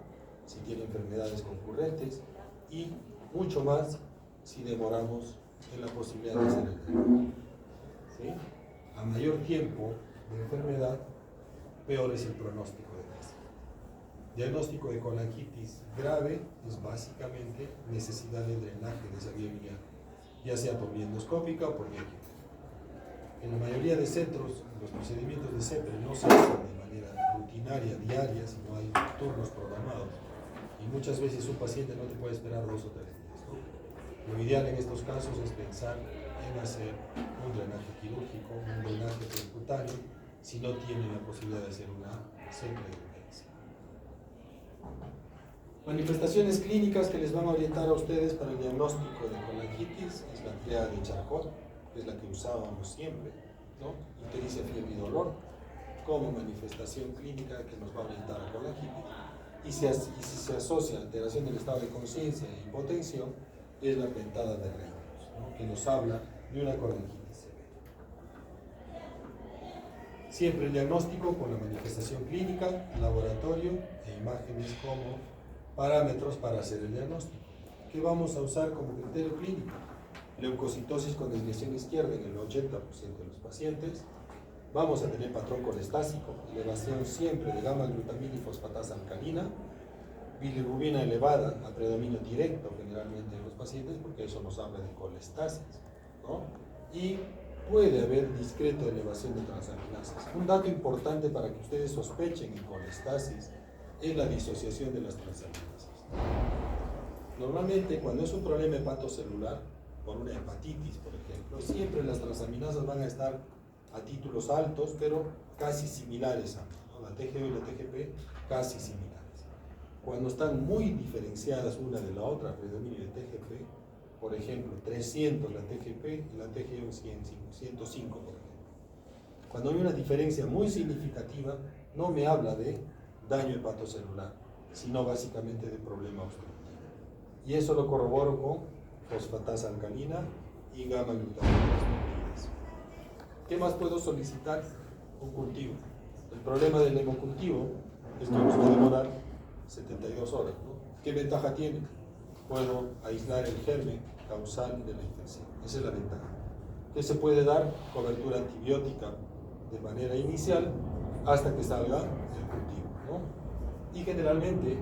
si tiene enfermedades concurrentes, y mucho más si demoramos en la posibilidad de hacer el drenaje. ¿Sí? A mayor tiempo de enfermedad, peor es el pronóstico de este. Diagnóstico de colangitis grave es básicamente necesidad de drenaje de esa vía biliar, ya sea por vía endoscópica o por vía química. En la mayoría de centros, los procedimientos de CEPRE no se hacen de manera rutinaria, diaria, sino hay turnos programados. Y muchas veces un paciente no te puede esperar 2 o 3 días, ¿no? Lo ideal en estos casos es pensar en hacer un drenaje quirúrgico, un drenaje percutáneo, si no tiene la posibilidad de hacer una CEPRE de urgencia. Manifestaciones clínicas que les van a orientar a ustedes para el diagnóstico de colangitis es la triada de Charcot, que es la que usábamos siempre, ¿no? Ictericia, fiebre y dolor, como manifestación clínica que nos va a orientar a colangitis. Y si se asocia a alteración del estado de conciencia e hipotensión, es la pentada de Reynolds, ¿no? Que nos habla de una colangitis severa. Siempre el diagnóstico con la manifestación clínica, laboratorio e imágenes como parámetros para hacer el diagnóstico. ¿Qué vamos a usar como criterio clínico? Leucocitosis con desviación izquierda en el 80% de los pacientes. Vamos a tener patrón colestásico, elevación siempre de gamma-glutamina y fosfatasa alcalina, bilirrubina elevada a predominio directo generalmente en los pacientes, porque eso nos habla de colestasis, ¿no? Y puede haber discreta elevación de transaminasas. Un dato importante para que ustedes sospechen en colestasis es la disociación de las transaminasas. Normalmente, cuando es un problema hepatocelular, por una hepatitis, por ejemplo, siempre las transaminasas van a estar a títulos altos, pero casi similares a, ¿no? La TGO y la TGP casi similares. Cuando están muy diferenciadas una de la otra, predominio de TGP, por ejemplo, 300 la TGP y la TGO 105, por ejemplo. Cuando hay una diferencia muy significativa, no me habla de daño hepatocelular, sino básicamente de problema obstructivo. Y eso lo corroboro con fosfatasa alcalina y gamma-glutamina. ¿Qué más puedo solicitar? Un cultivo. El problema del hemocultivo es que nos va a demorar 72 horas, ¿no? ¿Qué ventaja tiene? Puedo aislar el germen causal de la infección. Esa es la ventaja. ¿Qué se puede dar? Cobertura antibiótica de manera inicial hasta que salga el cultivo, ¿no? Y generalmente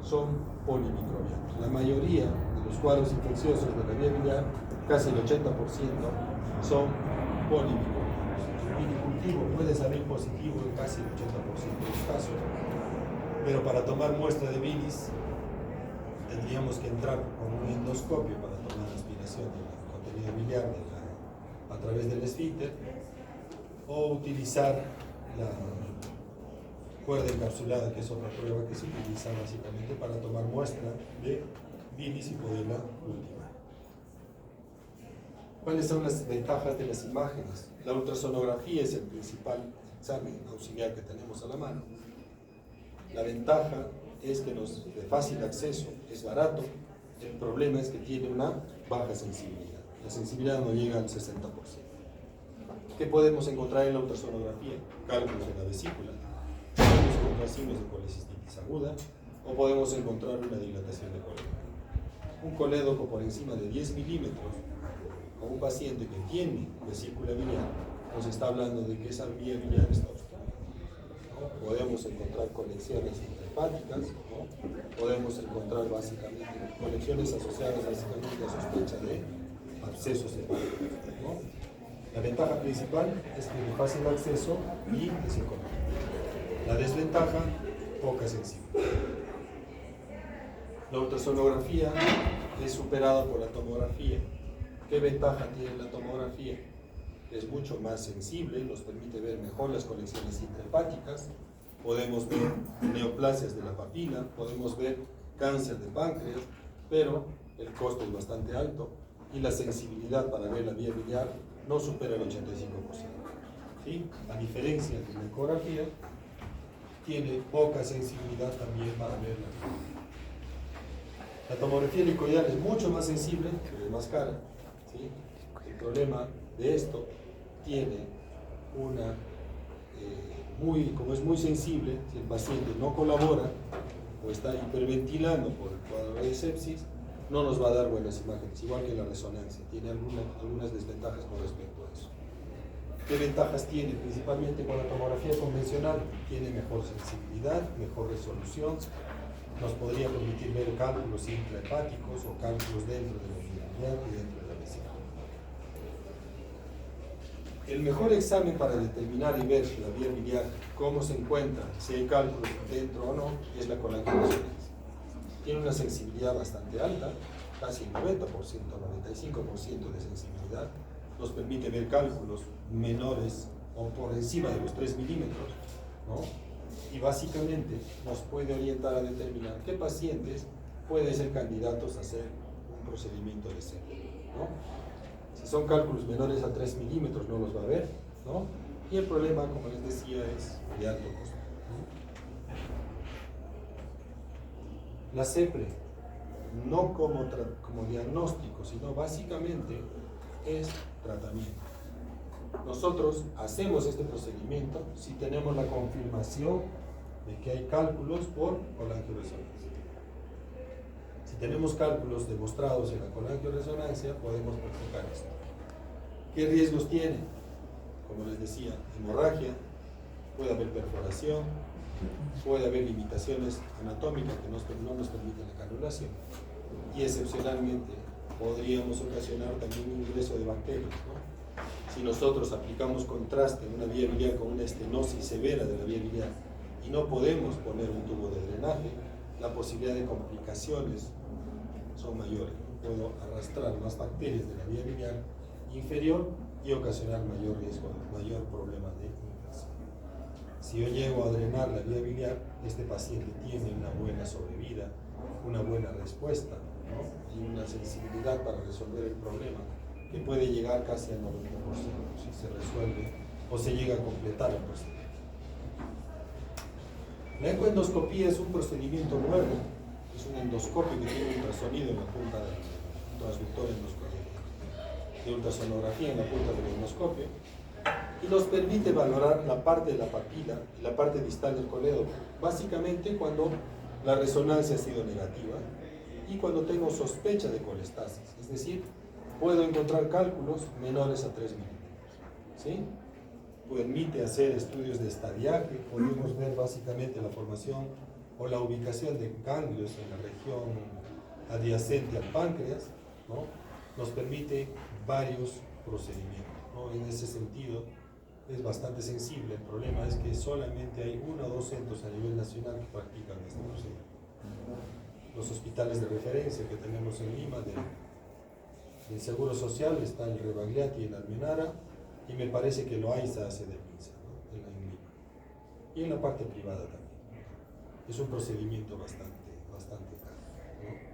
son polimicrobianos. La mayoría de los cuadros infecciosos de la vía biliar, casi el 80%, son polimicrobianos. El vinicultivo puede salir positivo en casi el 80% de los casos, pero para tomar muestra de bilis tendríamos que entrar con un endoscopio para tomar aspiración del contenido biliar a través del esfínter, o utilizar la cuerda encapsulada, que es otra prueba que se utiliza básicamente para tomar muestra de bilis y poderla ultimar. ¿Cuáles son las ventajas de las imágenes? La ultrasonografía es el principal examen auxiliar que tenemos a la mano. La ventaja es que es de fácil acceso, es barato. El problema es que tiene una baja sensibilidad. La sensibilidad no llega al 60%. ¿Qué podemos encontrar en la ultrasonografía? Cálculos en la vesícula. Podemos encontrar signos de colecistitis aguda o podemos encontrar una dilatación de colédoco. Un colédoco por encima de 10 milímetros o un paciente que tiene vesícula biliar nos está hablando de que esa vía biliar está obstruida, ¿no? podemos encontrar colecciones intrahepáticas, ¿no? Podemos encontrar básicamente colecciones asociadas básicamente a sospecha de abscesos hepáticos, ¿no? La ventaja principal es que de fácil acceso y es económico. La desventaja, poca sensibilidad. La ultrasonografía es superada por la tomografía. ¿Qué ventaja tiene la tomografía? Es mucho más sensible, nos permite ver mejor las conexiones intrahepáticas, podemos ver neoplasias de la papila, podemos ver cáncer de páncreas, pero el costo es bastante alto y la sensibilidad para ver la vía biliar no supera el 85%. ¿Sí? A diferencia de la ecografía, tiene poca sensibilidad también para verla. La tomografía helicoidal es mucho más sensible, pero es más cara. ¿Sí? El problema de esto tiene una, como es muy sensible, si el paciente no colabora o está hiperventilando por el cuadro de sepsis, no nos va a dar buenas imágenes, igual que la resonancia, tiene algunas desventajas con respecto a eso. ¿Qué ventajas tiene? Principalmente con la tomografía convencional, tiene mejor sensibilidad, mejor resolución, nos podría permitir ver cálculos intrahepáticos o cálculos dentro de la biliar y dentro de la vesícula. El mejor examen para determinar y ver la vía biliar, cómo se encuentra, si hay cálculos dentro o no, es la colangioresonancia. Tiene una sensibilidad bastante alta, casi el 90%, 95% de sensibilidad. Nos permite ver cálculos menores o por encima de los 3 milímetros, ¿no? Y básicamente nos puede orientar a determinar qué pacientes pueden ser candidatos a hacer un procedimiento de SEM, ¿no? Si son cálculos menores a 3 milímetros no los va a ver, ¿no? Y el problema, como les decía, es de alto costo, ¿no? La CEPRE, no como diagnóstico, sino básicamente es tratamiento. Nosotros hacemos este procedimiento si tenemos la confirmación de que hay cálculos por colangioresonancia. Si tenemos cálculos demostrados en la colangioresonancia, podemos practicar esto. ¿Qué riesgos tiene? Como les decía, hemorragia, puede haber perforación, puede haber limitaciones anatómicas que no nos permiten la canulación y excepcionalmente podríamos ocasionar también un ingreso de bacterias, ¿no? Si nosotros aplicamos contraste en una vía biliar con una estenosis severa de la vía biliar y no podemos poner un tubo de drenaje, la posibilidad de complicaciones son mayores. Puedo arrastrar más bacterias de la vía biliar inferior y ocasionar mayor riesgo, mayor problema de infección. Si yo llego a drenar la vía biliar, este paciente tiene una buena sobrevida, una buena respuesta, ¿no? Y una sensibilidad para resolver el problema que puede llegar casi al 90% si se resuelve o se llega a completar el procedimiento. La ecoendoscopía es un procedimiento nuevo, es un endoscopio que tiene ultrasonido en la punta del transductor de ultrasonografía en la punta del endoscopio y nos permite valorar la parte de la papila y la parte distal del colédoco, básicamente cuando la resonancia ha sido negativa y cuando tengo sospecha de colestasis, es decir, puedo encontrar cálculos menores a 3 milímetros, ¿sí? Permite hacer estudios de estadiaje, podemos ver básicamente la formación o la ubicación de ganglios en la región adyacente al páncreas, ¿no? Nos permite varios procedimientos, ¿no? En ese sentido es bastante sensible. El problema es que solamente hay 1 o 2 centros a nivel nacional que practican este procedimiento. Los hospitales de referencia que tenemos en Lima del Seguro Social está el Rebagliati y el Almenara, y me parece que Loaiza hace de pinza, ¿no? En Lima. Y en la parte privada también. Es un procedimiento bastante caro, ¿no?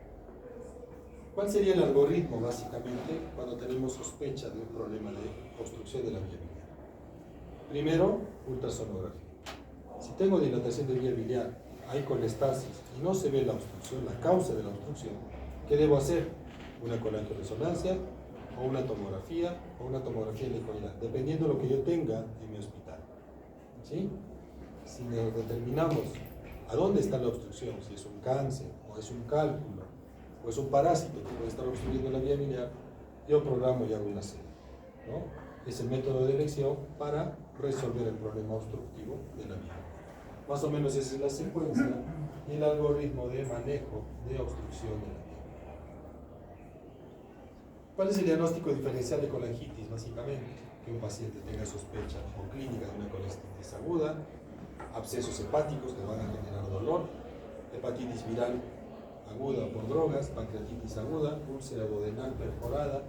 ¿Cuál sería el algoritmo básicamente cuando tenemos sospecha de un problema de obstrucción de la vía biliar? Primero, ultrasonografía. Si tengo dilatación de vía biliar, hay colestasis y no se ve la obstrucción, la causa de la obstrucción, ¿qué debo hacer? Una colangioresonancia o una tomografía helicoidal, dependiendo de lo que yo tenga en mi hospital, ¿sí? Si determinamos a dónde está la obstrucción, si es un cáncer o es un cálculo o es un parásito que puede estar obstruyendo la vía biliar, yo programo y hago una serie, ¿no? Es el método de elección para resolver el problema obstructivo de la vía. Más o menos esa es la secuencia y el algoritmo de manejo de obstrucción de la vía. ¿Cuál es el diagnóstico diferencial de colangitis? Básicamente, que un paciente tenga sospecha o clínica de una colestitis aguda, abscesos hepáticos que van a generar dolor, hepatitis viral aguda por drogas, pancreatitis aguda, úlcera duodenal perforada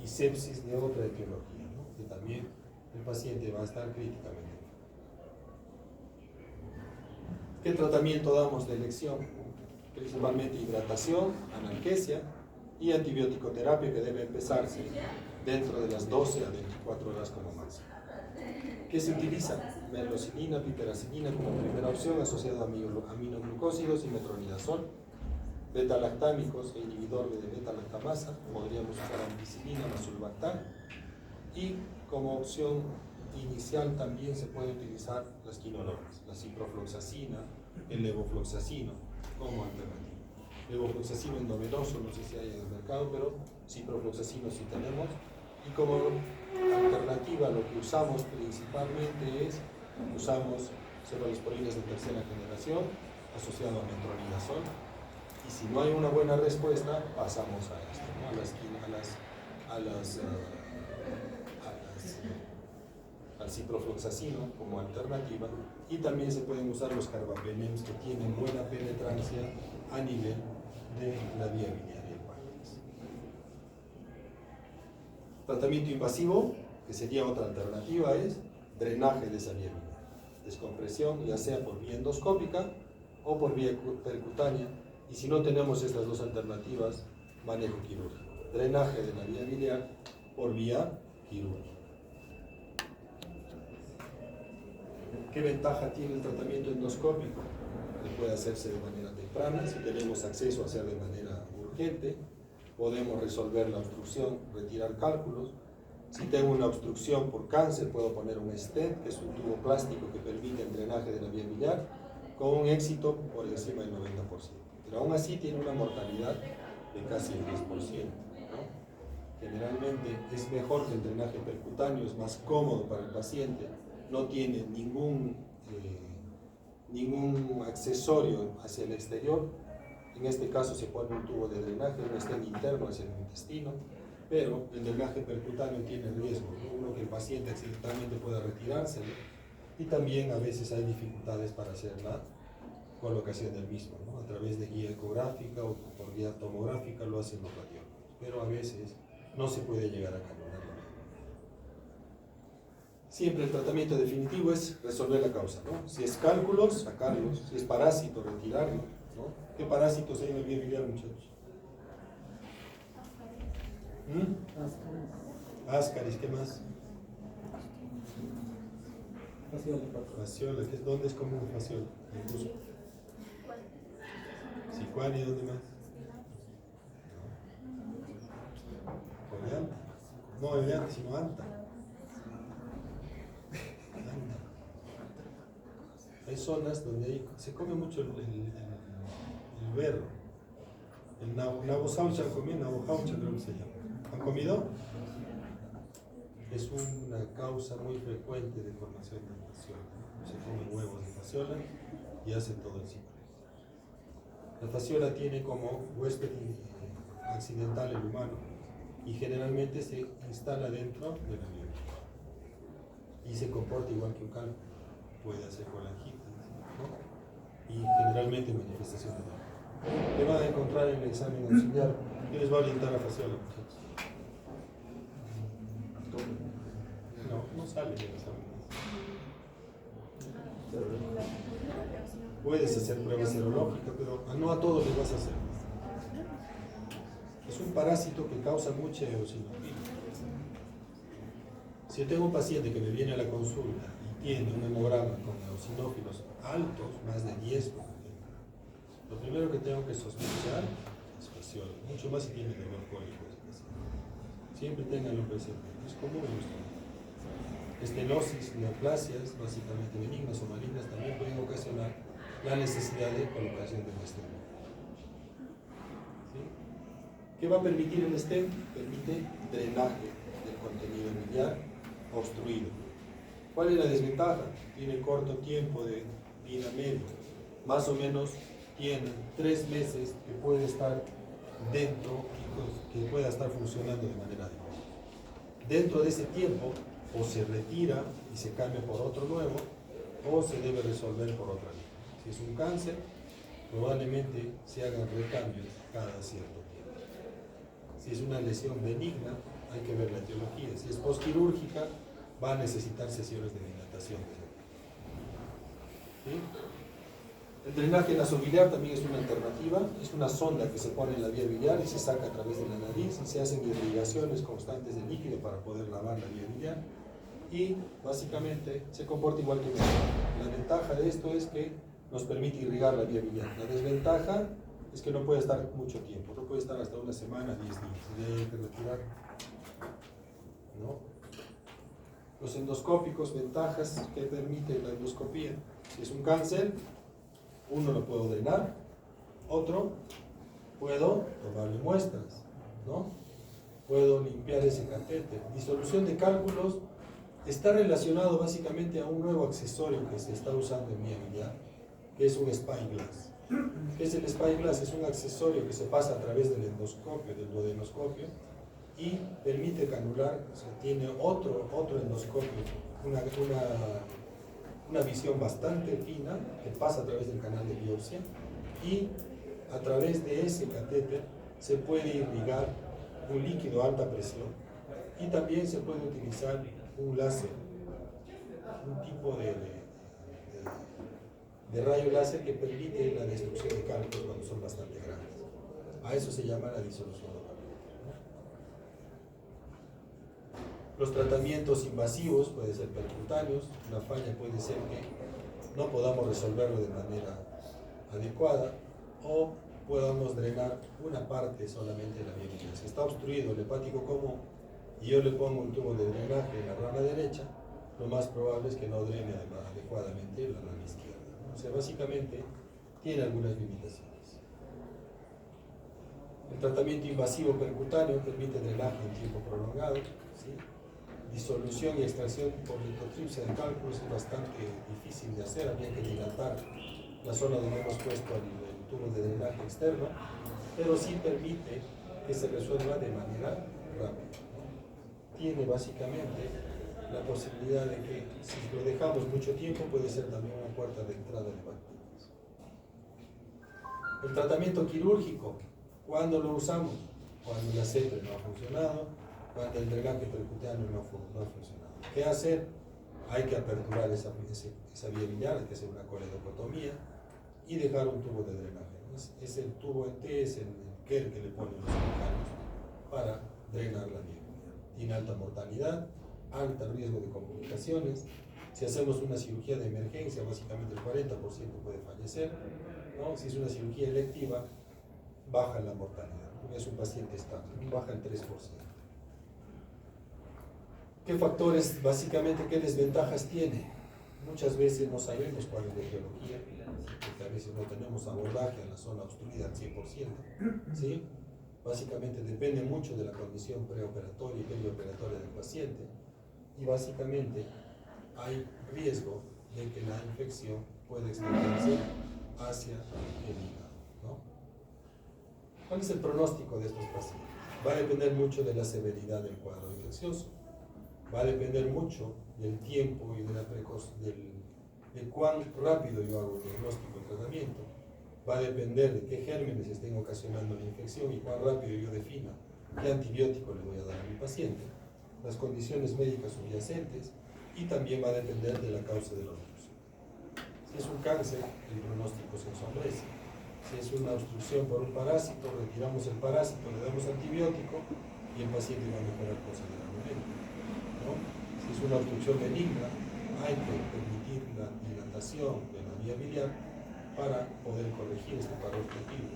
y sepsis de otra etiología, ¿no? Que también el paciente va a estar críticamente. ¿Qué tratamiento damos de elección? Principalmente hidratación, analgesia y antibiótico-terapia que debe empezarse dentro de las 12 a 24 horas como máximo. ¿Qué se utiliza? Merlocinina, piperacillina como primera opción asociada a aminoglucósidos y metronidazol. Beta-lactámicos e inhibidor de beta-lactamasa, podríamos usar ampicilina más sulbactam. Y como opción inicial también se puede utilizar las quinolonas, la ciprofloxacina, el levofloxacino como alternativa. Levofloxacino es novedoso, no sé si hay en el mercado, pero ciprofloxacino sí tenemos. Y como alternativa lo que usamos principalmente es, usamos cefalosporinas de tercera generación asociado a metronidazol. Y si no hay una buena respuesta, pasamos a esto, ¿no? Al ciprofloxacino como alternativa, y también se pueden usar los carbapenems que tienen buena penetrancia a nivel de la vía biliar y el páncreas. Tratamiento invasivo, que sería otra alternativa, es drenaje de esa vía biliar, descompresión, ya sea por vía endoscópica o por vía percutánea, y si no tenemos estas dos alternativas, manejo quirúrgico, drenaje de la vía biliar por vía quirúrgica. ¿Qué ventaja tiene el tratamiento endoscópico? Que puede hacerse de manera temprana, si tenemos acceso a hacer de manera urgente, podemos resolver la obstrucción, retirar cálculos. Si tengo una obstrucción por cáncer, puedo poner un stent, que es un tubo plástico que permite el drenaje de la vía biliar, con un éxito por encima del 90%. Pero aún así tiene una mortalidad de casi el 10%, ¿no? Generalmente es mejor que el drenaje percutáneo, es más cómodo para el paciente, no tiene ningún accesorio hacia el exterior. En este caso se pone un tubo de drenaje, un stent interno hacia el intestino, pero el drenaje percutáneo tiene riesgo, ¿no? Uno, que el paciente accidentalmente pueda retirarse, ¿no? Y también a veces hay dificultades para hacer la colocación del mismo, ¿no? A través de guía ecográfica o por guía tomográfica lo hacen los radiólogos, pero a veces no se puede llegar a canonar. Siempre el tratamiento definitivo es resolver la causa, ¿no? Si es cálculos, sacarlos; si es parásito, retirarlo, ¿no? ¿Qué parásitos hay en la vía biliar, muchachos? Ascaris, ¿qué más? Fasciola, ¿dónde es común fasciola? En Cusco. Sicuani, ¿dónde más? Oleante. No oleante, sino anta. Hay zonas donde se come mucho el berro. El nabojaucha, nabojaucha creo que se llama. ¿Han comido? Es una causa muy frecuente de formación de fasciola, ¿no? Se comen huevos de fasciola y hacen todo el ciclo. La fasciola tiene como huésped accidental el humano y generalmente se instala dentro de la vía y se comporta igual que un cálculo. Puede hacer colangitis, ¿no? Y generalmente manifestación de dolor. ¿Qué van a encontrar en el examen auxiliar? ¿Qué les va a orientar a fasciola, muchachos? No sale del examen. Puedes hacer pruebas serológicas, pero no a todos les vas a hacer. Es un parásito que causa mucha eosinofilia. Si yo tengo un paciente que me viene a la consulta y tiene un hemograma con eosinófilos altos, más de 10, por ejemplo, lo primero que tengo que sospechar es fasciola, mucho más si tiene dolor cólico. Siempre tenganlo presente, es común en nuestro mundo. Estenosis, neoplasias, básicamente benignas o malignas, también pueden ocasionar la necesidad de colocación del stent. ¿Sí? ¿Qué va a permitir el stent? Permite drenaje del contenido biliar obstruido. ¿Cuál es la desventaja? Tiene corto tiempo de vida media. Más o menos tiene 3 meses que puede estar dentro y que pueda estar funcionando de manera adecuada. Dentro de ese tiempo, o se retira y se cambia por otro nuevo, o se debe resolver por otra vía. Si es un cáncer, probablemente se hagan recambios cada cierto tiempo. Si es una lesión benigna, hay que ver la etiología. Si es postquirúrgica, va a necesitar sesiones de dilatación. ¿Sí? El drenaje nasobiliar también es una alternativa. Es una sonda que se pone en la vía biliar y se saca a través de la nariz y se hacen irrigaciones constantes de líquido para poder lavar la vía biliar. Y básicamente se comporta igual que la ventaja de esto es que nos permite irrigar la vía biliar. La desventaja es que no puede estar mucho tiempo, no puede estar hasta una semana, 10 días, y de ahí hay que retirar. ¿No? Los endoscópicos, ventajas que permite la endoscopía. Si es un cáncer, uno lo puedo drenar, otro puedo tomarle muestras, ¿no? Puedo limpiar ese catéter. Disolución de cálculos está relacionado básicamente a un nuevo accesorio que se está usando en vía biliar, que es un spyglass. ¿Qué es el spyglass? Es un accesorio que se pasa a través del endoscopio, del duodenoscopio, y permite canular, o sea, tiene otro endoscopio, una visión bastante fina que pasa a través del canal de biopsia, y a través de ese catéter se puede irrigar un líquido a alta presión, y también se puede utilizar un láser, un tipo de rayo láser que permite la destrucción de cálculos cuando son bastante grandes. A eso se llama la disolución de cálculos. Los tratamientos invasivos pueden ser percutáneos. Una falla puede ser que no podamos resolverlo de manera adecuada o podamos drenar una parte solamente de la vía biliar. Si está obstruido el hepático común y yo le pongo un tubo de drenaje en la rama derecha, lo más probable es que no drene adecuadamente la rama izquierda. O sea, básicamente tiene algunas limitaciones. El tratamiento invasivo percutáneo permite drenaje en tiempo prolongado, ¿sí? Disolución y extracción por litotripsia de cálculos es bastante difícil de hacer, habría que dilatar la zona donde hemos puesto el tubo de drenaje externo, pero sí permite que se resuelva de manera rápida, ¿no? Tiene básicamente la posibilidad de que si lo dejamos mucho tiempo puede ser también una puerta de entrada de bacterias. El tratamiento quirúrgico, ¿cuándo lo usamos? Cuando la CEPRE no ha funcionado, cuando el drenaje percutáneo no ha funcionado. ¿Qué hacer? Hay que aperturar esa vía biliar, hay que hacer una coledocotomía y dejar un tubo de drenaje, ¿no? Es el tubo en T, es el QER que le ponen los mexicanos para drenar la vía biliar. Tiene alta mortalidad, alto riesgo de complicaciones. Si hacemos una cirugía de emergencia, básicamente el 40% puede fallecer, ¿no? Si es una cirugía electiva, baja la mortalidad, porque es un paciente estable, baja el 3%. ¿Qué factores, básicamente, qué desventajas tiene? Muchas veces no sabemos cuál es la etiología, porque a veces no tenemos abordaje a la zona obstruida al 100%, ¿sí? Básicamente depende mucho de la condición preoperatoria y perioperatoria del paciente, y básicamente hay riesgo de que la infección pueda extenderse hacia el hígado, ¿no? ¿Cuál es el pronóstico de estos pacientes? Va a depender mucho de la severidad del cuadro infeccioso. Va a depender mucho del tiempo y de de cuán rápido yo hago el diagnóstico y tratamiento. Va a depender de qué gérmenes estén ocasionando la infección y cuán rápido yo defina qué antibiótico le voy a dar a mi paciente, las condiciones médicas subyacentes, y también va a depender de la causa de la obstrucción. Si es un cáncer, el pronóstico se ensombrece. Si es una obstrucción por un parásito, retiramos el parásito, le damos antibiótico y el paciente va a mejorar considerablemente, ¿no? Si es una obstrucción benigna, hay que permitir la dilatación de la vía biliar para poder corregir este paro obstructivo.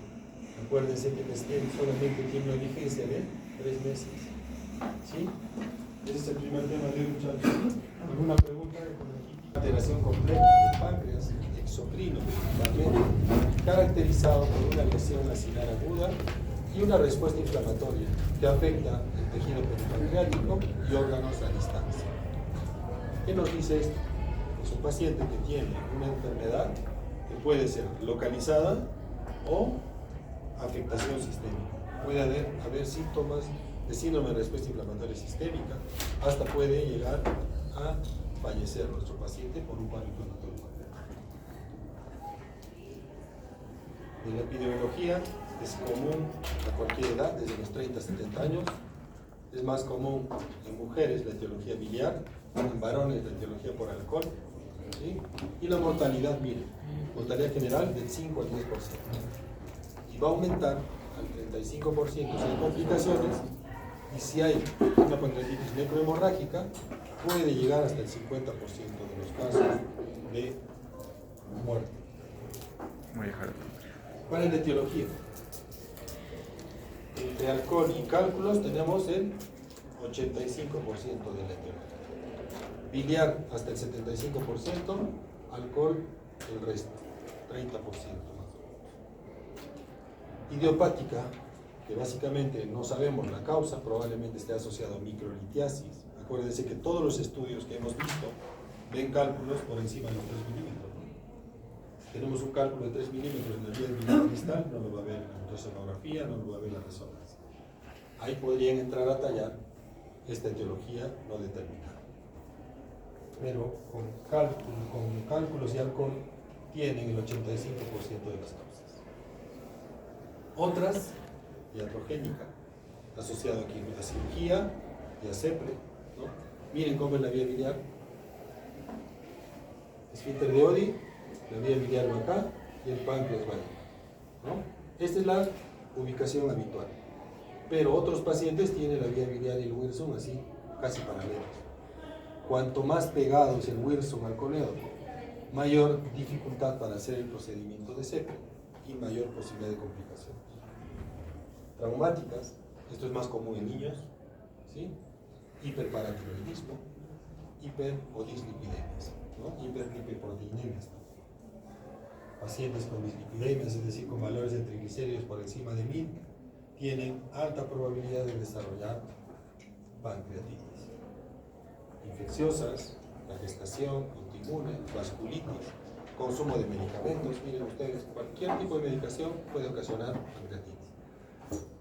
Acuérdense que el stent solamente tiene una vigencia de 3 meses. ¿Sí? Ese es el primer tema de hoy, muchachos. ¿Alguna pregunta? Alteración completa del páncreas exocrino, principalmente, caracterizado por una lesión acilar aguda y una respuesta inflamatoria que afecta el tejido peripancreático y órganos a distancia. ¿Qué nos dice esto? Es es un paciente que tiene una enfermedad que puede ser localizada o afectación sistémica. Puede haber síntomas de síndrome de respuesta inflamatoria sistémica, hasta puede llegar a fallecer nuestro paciente por un paro inflamatorio. En la epidemiología es común a cualquier edad, desde los 30 a 70 años. Es más común en mujeres la etiología biliar, en varones la etiología por alcohol, ¿sí? Y la mortalidad, mire, mortalidad general del 5 al 10%. Y va a aumentar al 35% si hay complicaciones, y si hay una pancreatitis necrohemorrágica, puede llegar hasta el 50% de los casos de muerte. ¿Cuál es la etiología? Entre alcohol y cálculos tenemos el 85% de la etiología. Biliar hasta el 75%, alcohol el resto, 30% más. Idiopática, que básicamente no sabemos la causa, probablemente esté asociado a microlitiasis. Acuérdense que todos los estudios que hemos visto ven cálculos por encima de los 3 milímetros. Si tenemos un cálculo de 3 milímetros en la vía biliar distal, no lo va a ver la ultrasonografía, no lo va a ver la resonancia. Ahí podrían entrar a tallar esta etiología no determinada. Pero con cálculos y alcohol tienen el 85% de las causas. Otras, iatrogénica, asociado aquí a cirugía y a CEPRE, ¿no? Miren cómo es la vía biliar. Esfínter de Oddi, la vía biliar va acá y el páncreas va ahí, ¿no? Esta es la ubicación habitual. Pero otros pacientes tienen la vía biliar y el Wilson así, casi paralelos. Cuanto más pegado es el Wilson al colédoco, mayor dificultad para hacer el procedimiento de CEPRE y mayor posibilidad de complicaciones. Traumáticas, esto es más común en niños, ¿sí? Hiperparatiroidismo, hiper o dislipidemias, ¿no? Hiperlipiproteinemias. Pacientes con dislipidemias, es decir, con valores de triglicéridos por encima de 1000, tienen alta probabilidad de desarrollar pancreatitis. Infecciosas, la gestación, autoinmune, vasculitis, consumo de medicamentos, miren ustedes, cualquier tipo de medicación puede ocasionar pancreatitis.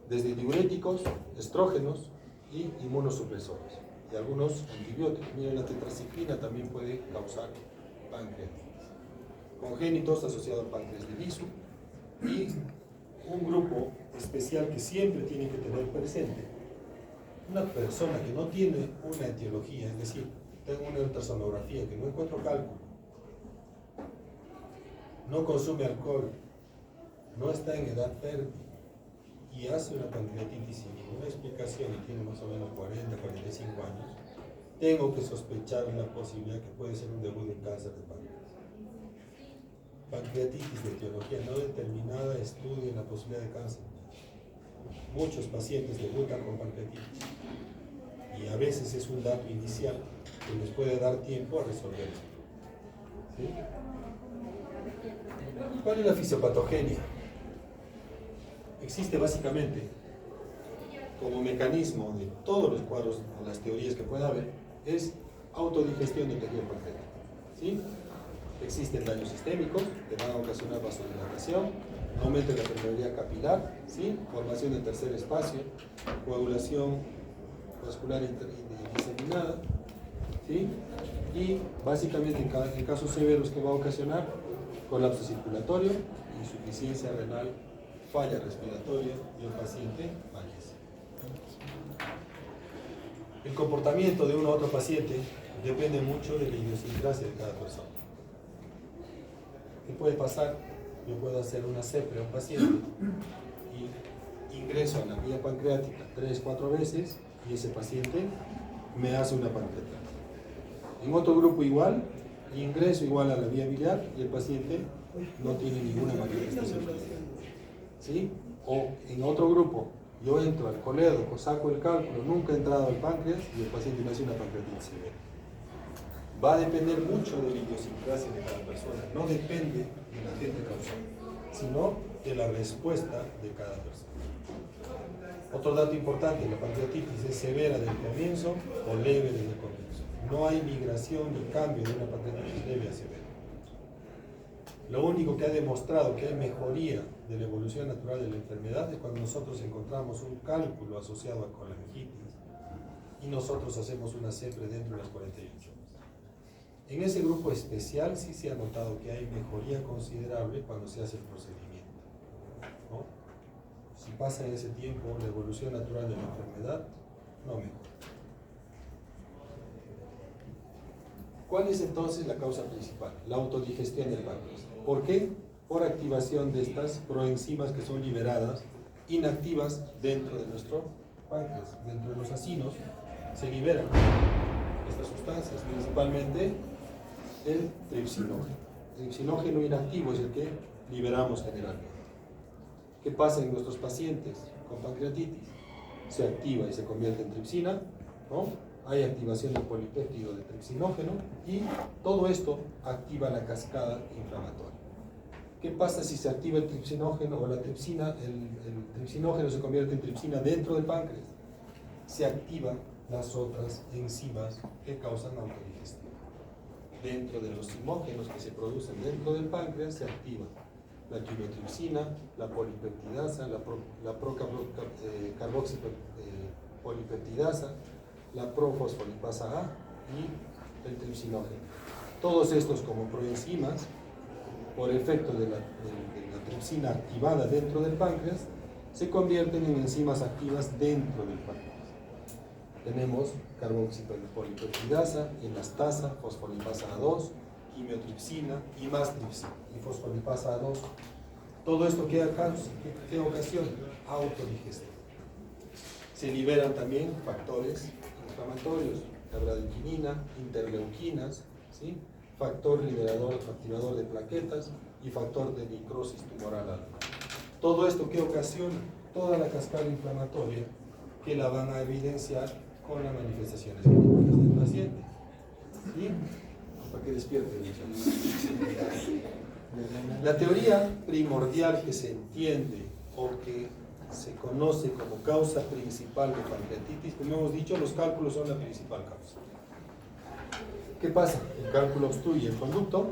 Desde diuréticos, estrógenos y inmunosupresores. Y algunos antibióticos. Miren, la tetraciclina también puede causar pancreatitis. Congénitos asociados al páncreas de Lisu. Y un grupo especial que siempre tiene que tener presente. Una persona que no tiene una etiología, es decir, tengo una ultrasonografía que no encuentro cálculo, no consume alcohol, no está en edad fértil y hace una pancreatitis sin ninguna explicación y tiene más o menos 40, 45 años, tengo que sospechar la posibilidad que puede ser un debut en cáncer de páncreas. Pancreatitis de etiología no determinada, estudien la posibilidad de cáncer. Muchos pacientes debutan con pancreatitis y a veces es un dato inicial que les puede dar tiempo a resolver esto. ¿Sí? ¿Cuál es la fisiopatogenia? Existe básicamente como mecanismo de todos los cuadros o las teorías que pueda haber, es autodigestión del tejido pancreático. ¿Sí? Existen daños sistémicos que van a ocasionar vasodilatación, aumento de la permeabilidad capilar, ¿sí? Formación del tercer espacio, coagulación vascular diseminada, ¿sí? Y básicamente en casos severos que va a ocasionar colapso circulatorio, insuficiencia renal, falla respiratoria y el paciente fallece. El comportamiento de uno u otro paciente depende mucho de la idiosincrasia de cada persona. ¿Qué puede pasar? Yo puedo hacer una CEPRE a un paciente y ingreso a la vía pancreática 3-4 veces y ese paciente me hace una pancreatitis. En otro grupo igual, ingreso igual a la vía biliar y el paciente no tiene ninguna manifestación. ¿Sí? O en otro grupo, yo entro al colédoco, saco el cálculo, nunca he entrado al páncreas y el paciente me hace una pancreatitis severa. Va a depender mucho de la idiosincrasia de cada persona, no depende del agente causal, sino de la respuesta de cada persona. Otro dato importante, la pancreatitis es severa desde el comienzo o leve desde el comienzo. no hay migración ni cambio de una pancreatitis leve a severa. Lo único que ha demostrado que hay mejoría de la evolución natural de la enfermedad es cuando nosotros encontramos un cálculo asociado a colangitis y nosotros hacemos una CEPRE dentro de las 48 horas. En ese grupo especial sí se ha notado que hay mejoría considerable cuando se hace el procedimiento, ¿no? Si pasa en ese tiempo la evolución natural de la enfermedad, no mejora. ¿Cuál es entonces la causa principal? La autodigestión del páncreas. ¿Por qué? Por activación de estas proenzimas que son liberadas, inactivas dentro de nuestro páncreas. Dentro de los acinos se liberan estas sustancias, principalmente el tripsinógeno. El tripsinógeno inactivo es el que liberamos generalmente. ¿Qué pasa en nuestros pacientes con pancreatitis? Se activa y se convierte en tripsina, ¿no? Hay activación del polipéptido de tripsinógeno y todo esto activa la cascada inflamatoria. ¿Qué pasa si se activa el tripsinógeno o la tripsina? El tripsinógeno se convierte en tripsina dentro del páncreas. Se activan las otras enzimas que causan autodigestión. Dentro de los zimógenos que se producen dentro del páncreas se activan la quimiotripsina, la polipeptidasa, la carboxipolipeptidasa, la profosfolipasa A y el tripsinógeno. Todos estos como proenzimas, por efecto de la tripsina activada dentro del páncreas, se convierten en enzimas activas dentro del páncreas. Tenemos carboxipolipeptidasa, elastasa, fosfolipasa A2, quimiotripsina y más tripsina y fosfolipasa A2. Todo esto ¿qué ocasiona? Autodigestión. Se liberan también factores inflamatorios, la bradykinin, interleuquinas, ¿sí? Factor liberador, activador de plaquetas y factor de necrosis tumoral alta. Todo esto ¿qué ocasiona? Toda la cascada inflamatoria que la van a evidenciar con las manifestaciones clínicas del paciente. ¿Sí? Para que despierte. La teoría primordial que se entiende o que se conoce como causa principal de pancreatitis, como hemos dicho, los cálculos son la principal causa. ¿Qué pasa? El cálculo obstruye el conducto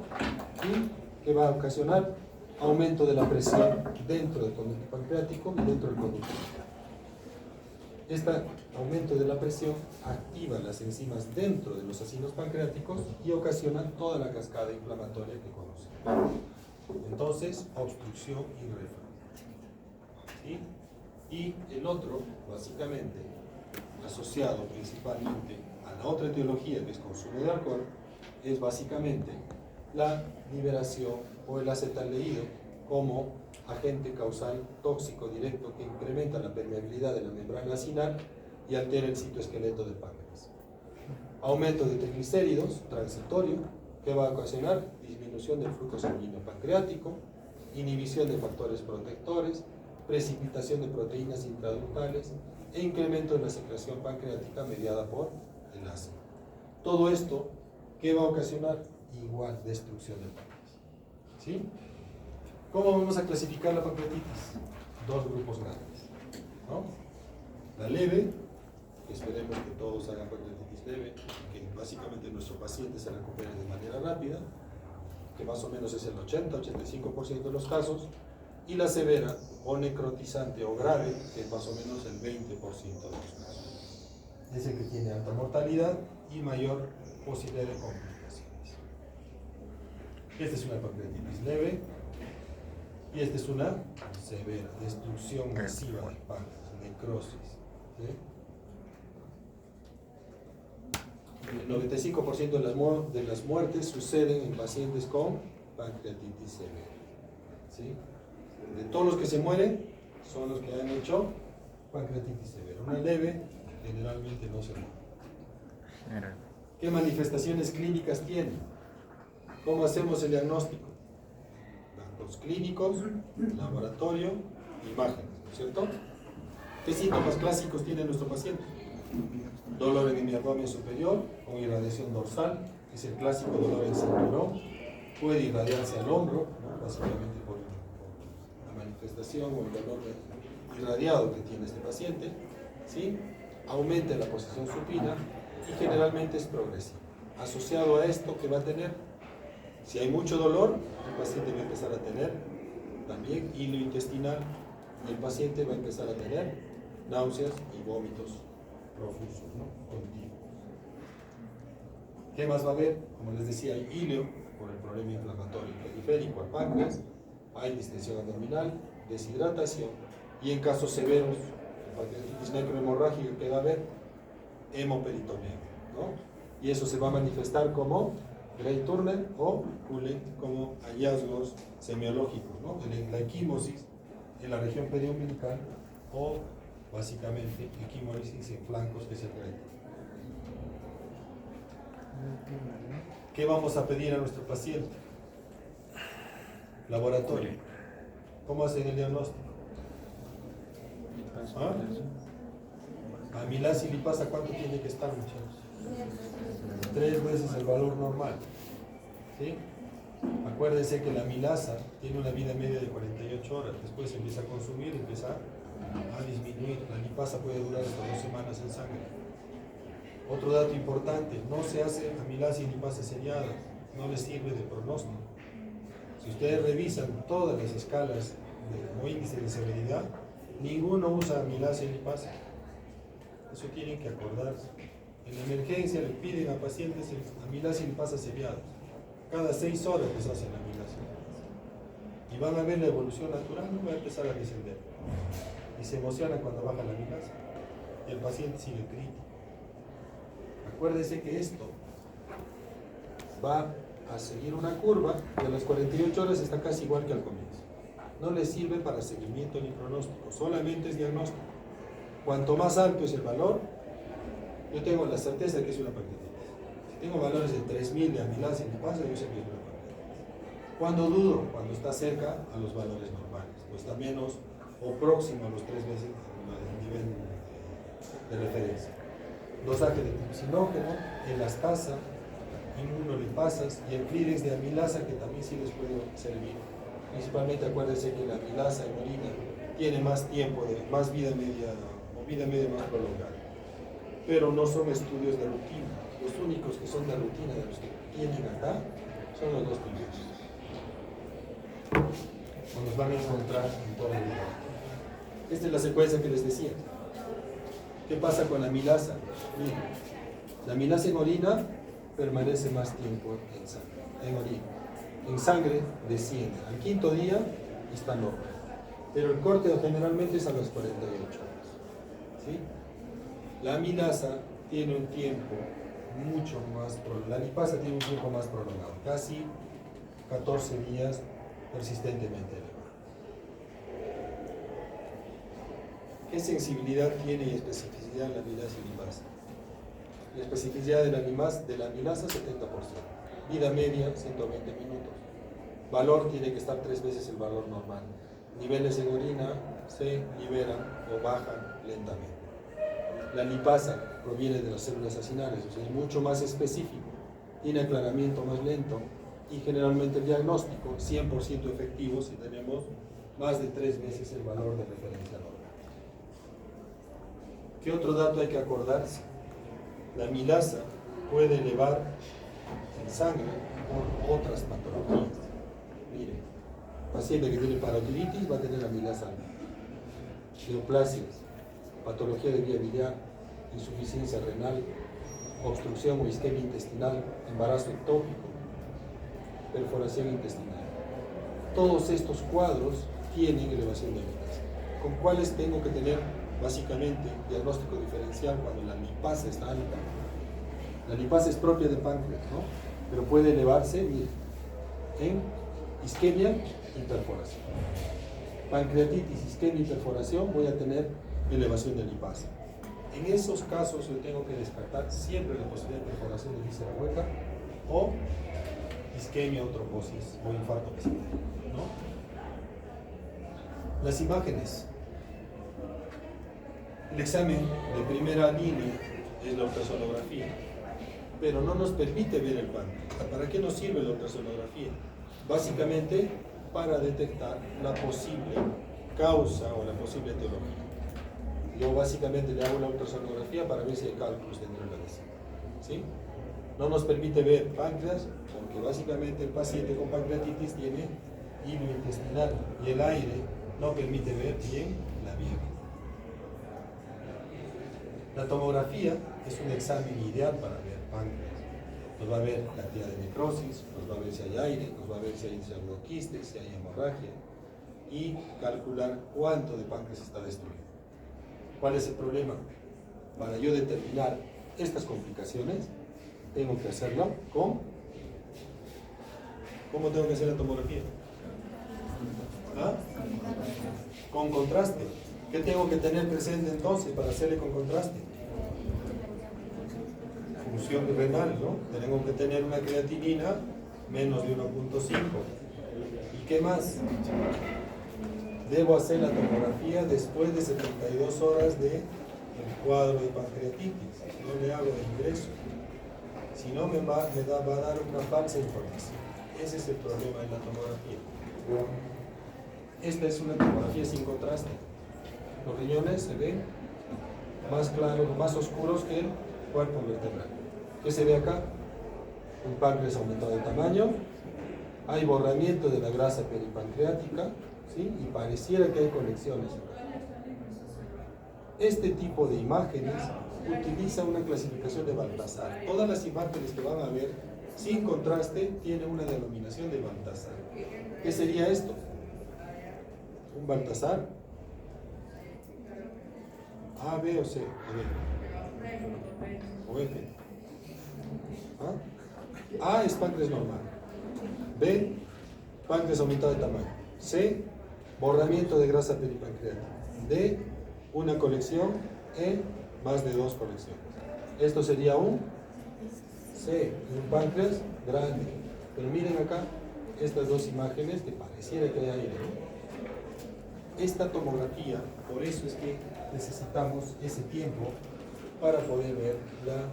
y ¿qué va a ocasionar? Aumento de la presión dentro del conducto pancreático y dentro del conducto pancreático. Este aumento de la presión activa las enzimas dentro de los acinos pancreáticos y ocasiona toda la cascada inflamatoria que conocemos. Entonces, obstrucción y reflujo. ¿Sí? Y el otro, básicamente, asociado principalmente a la otra etiología que es consumo de alcohol, es básicamente la liberación o el acetaldehído como agente causal tóxico directo que incrementa la permeabilidad de la membrana acinal y altera el citoesqueleto del páncreas. Aumento de triglicéridos transitorio que va a ocasionar disminución del flujo sanguíneo pancreático, inhibición de factores protectores, precipitación de proteínas intraductales e incremento de la secreción pancreática mediada por el ácido. Todo esto, ¿qué va a ocasionar? Igual, destrucción del páncreas. ¿Sí? ¿Cómo vamos a clasificar la pancreatitis? Dos grupos grandes, ¿no? La leve, que esperemos que todos hagan pancreatitis leve, que básicamente nuestro paciente se recupere de manera rápida, que más o menos es el 80-85% de los casos, y la severa o necrotizante o grave, que es más o menos el 20% de los casos. Es el que tiene alta mortalidad y mayor posibilidad de complicaciones. Esta es una pancreatitis leve y esta es una severa, destrucción masiva del páncreas, necrosis. ¿Sí? El 95% de las muertes suceden en pacientes con pancreatitis severa. ¿Sí? De todos los que se mueren, son los que han hecho pancreatitis severa. Una leve, generalmente no se muere. ¿Qué manifestaciones clínicas tiene? ¿Cómo hacemos el diagnóstico? Datos clínicos, laboratorio, imágenes, ¿no es cierto? ¿Qué síntomas clásicos tiene nuestro paciente? Dolor en el abdomen superior con irradiación dorsal, es el clásico dolor en cinturón, puede irradiarse al hombro, ¿no? Básicamente por la manifestación o el dolor irradiado que tiene este paciente, ¿sí? Aumenta la posición supina y generalmente es progresivo. asociado a esto que va a tener, si hay mucho dolor, el paciente va a empezar a tener también hilo intestinal y el paciente va a empezar a tener náuseas y vómitos profusos, ¿no? Continuos. ¿Qué más va a haber? Como les decía, hay hilo por el problema inflamatorio periférico al páncreas, hay distensión abdominal, deshidratación y en casos severos, pancreatitis necrohemorrágica que va a haber, hemoperitoneo, ¿no? Y eso se va a manifestar como Gray Turner o Cullen como hallazgos semiológicos, ¿no? La equimosis en la región periumbilical o básicamente equimosis en flancos, que es el Gray Turner. ¿Qué vamos a pedir a nuestro paciente? Laboratorio. ¿Cómo hacen el diagnóstico? ¿Ah? Amilasa y lipasa, ¿cuánto tiene que estar, muchachos? 3 veces el valor normal. ¿Sí? Acuérdense que la amilasa tiene una vida media de 48 horas. Después se empieza a consumir, empieza a disminuir. La lipasa puede durar hasta 2 semanas en sangre. Otro dato importante, no se hace amilasa y lipasa seriadas, no les sirve de pronóstico. Si ustedes revisan todas las escalas o índice de severidad, ninguno usa amilasa y lipasa. Eso tienen que acordarse. En la emergencia le piden a pacientes amilasa y lipasa seriadas. Cada 6 horas les hacen amilasa. Y van a ver la evolución natural, no va a empezar a descender. Y se emociona cuando baja la amilasa. Y el paciente sigue crítico. Acuérdense que esto va a seguir una curva y a las 48 horas está casi igual que al comienzo. No le sirve para seguimiento ni pronóstico, solamente es diagnóstico. Cuanto más alto es el valor, yo tengo la certeza de que es una pancreatitis. Si tengo valores de 3000 de amilasa y lipasa, yo sé que es una pancreatitis. ¿Cuándo dudo? Cuando está cerca a los valores normales, o está menos o próximo a los 3 veces el nivel de referencia. Dosaje de tripsinógeno, elastasa, inmunolipasas y el clírex de amilasa, que también sí les puede servir. Principalmente acuérdense que la amilasa en orina tiene más tiempo, más vida media o vida media más prolongada. Pero no son estudios de rutina. Los únicos que son de rutina de los que tienen acá son los 2 primeros. O nos van a encontrar en todo el mundo. Esta es la secuencia que les decía. ¿Qué pasa con la amilasa? Miren, la amilasa en orina permanece más tiempo en sangre, en orina. En sangre desciende. Al 5.º día está normal. Pero el corte generalmente es a las 48 horas. ¿Sí? La amilasa tiene un tiempo mucho más prolongado. La lipasa tiene un tiempo más prolongado, casi 14 días persistentemente elevado. ¿Qué sensibilidad tiene y especificidad la amilasa y lipasa? La especificidad de la amilasa 70%. Vida media 120 minutos. Valor tiene que estar 3 veces el valor normal. Niveles en orina se liberan o bajan lentamente. La lipasa proviene de las células acinales, o sea, es mucho más específico. Tiene aclaramiento más lento y generalmente el diagnóstico 100% efectivo si tenemos más de 3 veces el valor de referencia normal. ¿Qué otro dato hay que acordarse? La amilasa puede elevar en sangre por otras patologías. Miren, paciente que tiene parotiditis va a tener amilasa alta, neoplasias, patología de vía biliar, insuficiencia renal, obstrucción o isquemia intestinal, embarazo ectópico, perforación intestinal. Todos estos cuadros tienen elevación de amilasa. ¿Con cuáles tengo que tener? Básicamente, diagnóstico diferencial cuando la lipasa está alta. La lipasa es propia de páncreas, ¿no? Pero puede elevarse, miren, en isquemia y perforación. Pancreatitis, isquemia y perforación, voy a tener elevación de lipasa. En esos casos yo tengo que descartar siempre la posibilidad de perforación de víscera hueca o isquemia o trombosis o infarto vesícula, ¿no? Las imágenes. El examen de primera línea es la ultrasonografía, pero no nos permite ver el páncreas. ¿Para qué nos sirve la ultrasonografía? Básicamente para detectar la posible causa o la posible etiología. Yo básicamente le hago la ultrasonografía para ver si hay cálculos dentro de la vesícula, ¿sí? no nos permite ver páncreas, porque básicamente el paciente con pancreatitis tiene hilo intestinal y el aire no permite ver bien la vía. La tomografía es un examen ideal para ver páncreas. Nos va a ver la cantidad de necrosis, nos va a ver si hay aire, nos va a ver si hay pseudoquistes, si hay hemorragia y calcular cuánto de páncreas está destruido. ¿Cuál es el problema? Para yo determinar estas complicaciones, tengo que hacerlo con... ¿Cómo tengo que hacer la tomografía? ¿Ah? Con contraste. ¿Qué tengo que tener presente entonces para hacerle con contraste? Función renal, ¿no? Tengo que tener una creatinina menos de 1.5. ¿Y qué más? Debo hacer la tomografía después de 72 horas del cuadro de pancreatitis. No le hago de ingreso. Si no, va a dar una falsa información. Ese es el problema de la tomografía. Esta es una tomografía sin contraste. Los riñones se ven más claros, más oscuros que el cuerpo vertebral. ¿Qué se ve acá? Un páncreas aumentado de tamaño, hay borramiento de la grasa peripancreática, ¿sí? Y pareciera que hay conexiones. Este tipo de imágenes utiliza una clasificación de Baltasar. Todas las imágenes que van a ver sin contraste tienen una denominación de Baltasar. ¿Qué sería esto? Un Baltasar A, B o C, o F. ¿Ah? A es páncreas normal, B, páncreas aumentado de tamaño, C, borramiento de grasa peripancreática, D, una colección, E, más de 2 colecciones. Esto sería un C, un páncreas grande. Pero miren acá estas dos imágenes que pareciera que hay aire, ¿no? Esta tomografía, por eso es que necesitamos ese tiempo para poder ver la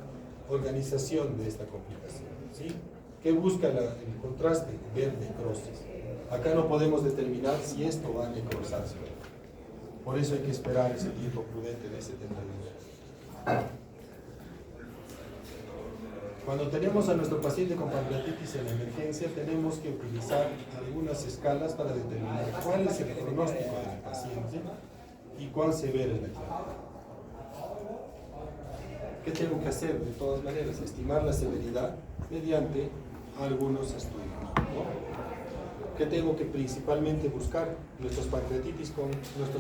organización de esta complicación, ¿sí? ¿Qué busca el contraste? Ver necrosis. Acá no podemos determinar si esto va a necrosarse. Por eso hay que esperar ese tiempo prudente de 72 horas. Cuando tenemos a nuestro paciente con pancreatitis en la emergencia, tenemos que utilizar algunas escalas para determinar cuál es el pronóstico del paciente y cuán severa es la clínica. ¿Qué tengo que hacer? De todas maneras, estimar la severidad mediante algunos estudios, ¿no? ¿Qué tengo que principalmente buscar? Nuestros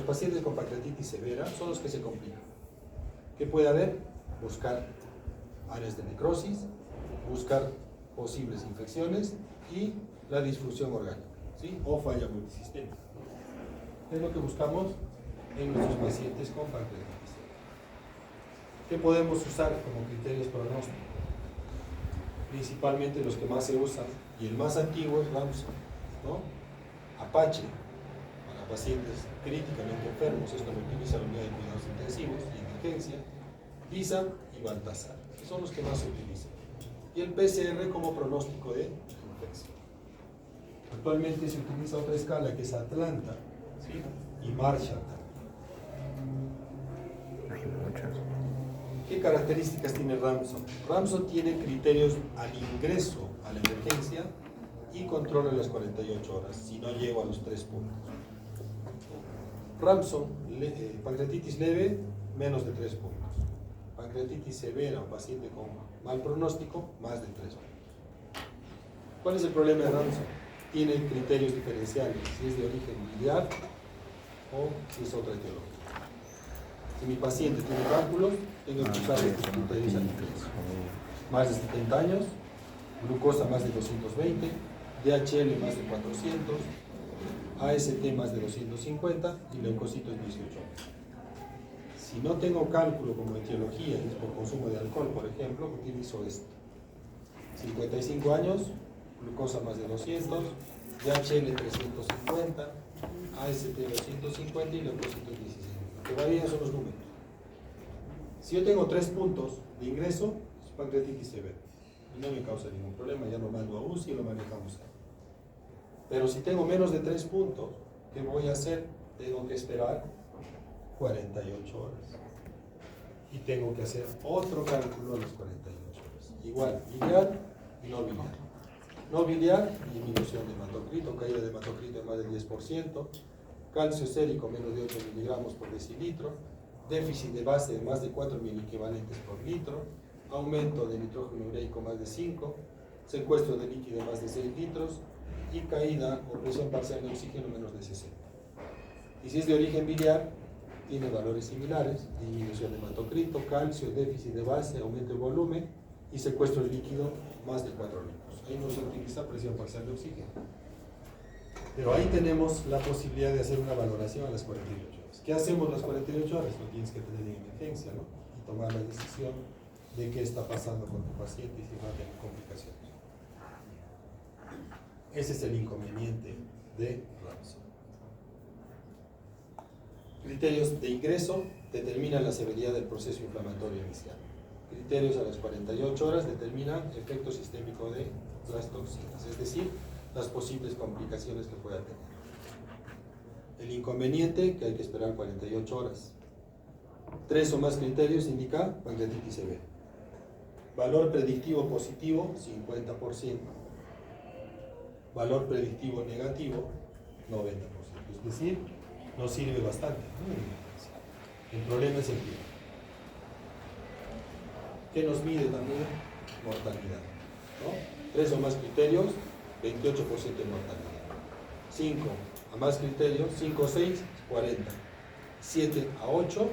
pacientes con pancreatitis severa son los que se complican. ¿Qué puede haber? Buscar áreas de necrosis, buscar posibles infecciones y la disfunción orgánica, ¿sí? O falla multisistémica. ¿Qué es lo que buscamos en nuestros pacientes con pancreatitis? ¿Qué podemos usar como criterios pronósticos? Principalmente los que más se usan, y el más antiguo es Ramsay, ¿no? Apache, para pacientes críticamente enfermos, esto lo utiliza la unidad de cuidados intensivos y emergencia, ISAM y Baltasar, que son los que más se utilizan. Y el PCR como pronóstico de infección. Actualmente se utiliza otra escala que es Atlanta, ¿sí? Y Marshall. Hay muchas. ¿Qué características tiene Ramsay? Ramsay tiene criterios al ingreso a la emergencia y controla las 48 horas, si no llego a los 3 puntos. Ramsay, pancreatitis leve, menos de 3 puntos. Pancreatitis severa o paciente con mal pronóstico, más de 3 puntos. ¿Cuál es el problema de Ramsay? Tiene criterios diferenciales, si es de origen biliar o si es otra etiología. Si mi paciente tiene cálculos, tengo que usar estos criterios alimenticios. Más de 70 años, glucosa más de 220, DHL más de 400, AST más de 250 y leucocitos 18. Si no tengo cálculo como etiología, es por consumo de alcohol, por ejemplo, utilizo esto. 55 años, glucosa más de 200, DHL 350, AST 250 y leucocitos 16. Lo que varían son los números. Si yo tengo 3 puntos de ingreso, es pancreatitis severa. Y no me causa ningún problema, ya lo mando a UCI y lo manejamos ahí. Pero si tengo menos de 3 puntos, ¿qué voy a hacer? Tengo que esperar 48 horas. Y tengo que hacer otro cálculo a las 48 horas. igual biliar y no biliar. No biliar, disminución de hematocrito, caída de hematocrito de más del 10%, calcio sérico menos de 8 miligramos por decilitro, déficit de base de más de 4 miliequivalentes por litro, aumento de nitrógeno ureico más de 5, secuestro de líquido de más de 6 litros y caída o presión parcial de oxígeno menos de 60. Y si es de origen biliar, tiene valores similares, disminución de hematocrito, calcio, déficit de base, aumento de volumen y secuestro de líquido más de 4 litros. Ahí no se utiliza presión parcial de oxígeno. Pero ahí tenemos la posibilidad de hacer una valoración a las 48 horas. ¿Qué hacemos las 48 horas? Lo tienes que tener en emergencia, ¿no? Y tomar la decisión de qué está pasando con tu paciente y si va a tener complicaciones. Ese es el inconveniente de Ramsay. Criterios de ingreso determinan la severidad del proceso inflamatorio inicial. Criterios a las 48 horas determinan efecto sistémico de las toxinas, es decir, las posibles complicaciones que pueda tener. El inconveniente, que hay que esperar 48 horas. 3 o más criterios indica pancreatitis severa. Valor predictivo positivo, 50%. Valor predictivo negativo, 90%. Es decir, nos sirve bastante. El problema es el tiempo. ¿Qué nos mide también? Mortalidad, ¿no? 3 o más criterios, 28% de mortalidad. 5 a más criterios, 5 o 6, 40. 7 a 8,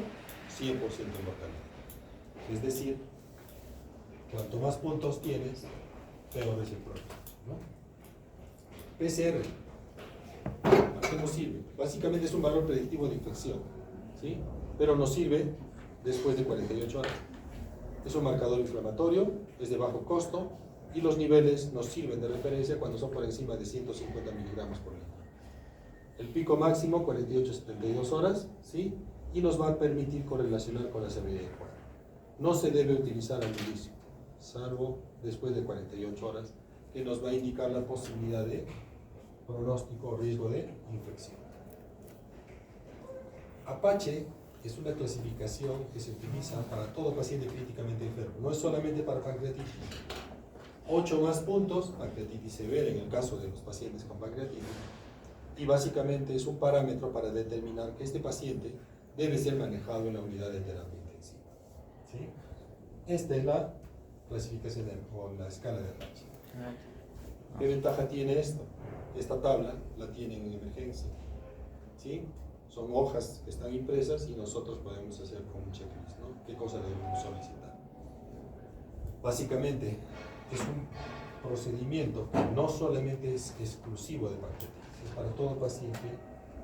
100% de mortalidad. Es decir, cuanto más puntos tienes, peor es el problema, ¿no? PCR, ¿a qué nos sirve? Básicamente es un valor predictivo de infección, ¿sí? Pero nos sirve después de 48 horas. Es un marcador inflamatorio, es de bajo costo y los niveles nos sirven de referencia cuando son por encima de 150 miligramos por litro. El pico máximo 48-72 horas, ¿sí? Y nos va a permitir correlacionar con la severidad del cuadro. No se debe utilizar al inicio, salvo después de 48 horas, que nos va a indicar la posibilidad de pronóstico o riesgo de infección. Apache es una clasificación que se utiliza para todo paciente críticamente enfermo, no es solamente para pancreatitis. 8 más puntos, pancreatitis severa en el caso de los pacientes con pancreatitis, y básicamente es un parámetro para determinar que este paciente debe ser manejado en la unidad de terapia intensiva. ¿Sí? Esta es la clasificación o la escala de Apache. ¿Qué ventaja tiene esto? Esta tabla la tienen en emergencia, ¿sí? Son hojas que están impresas y nosotros podemos hacer con un checklist, ¿no? ¿Qué cosa debemos solicitar? Básicamente es un procedimiento que no solamente es exclusivo de pancreatitis, es para todo paciente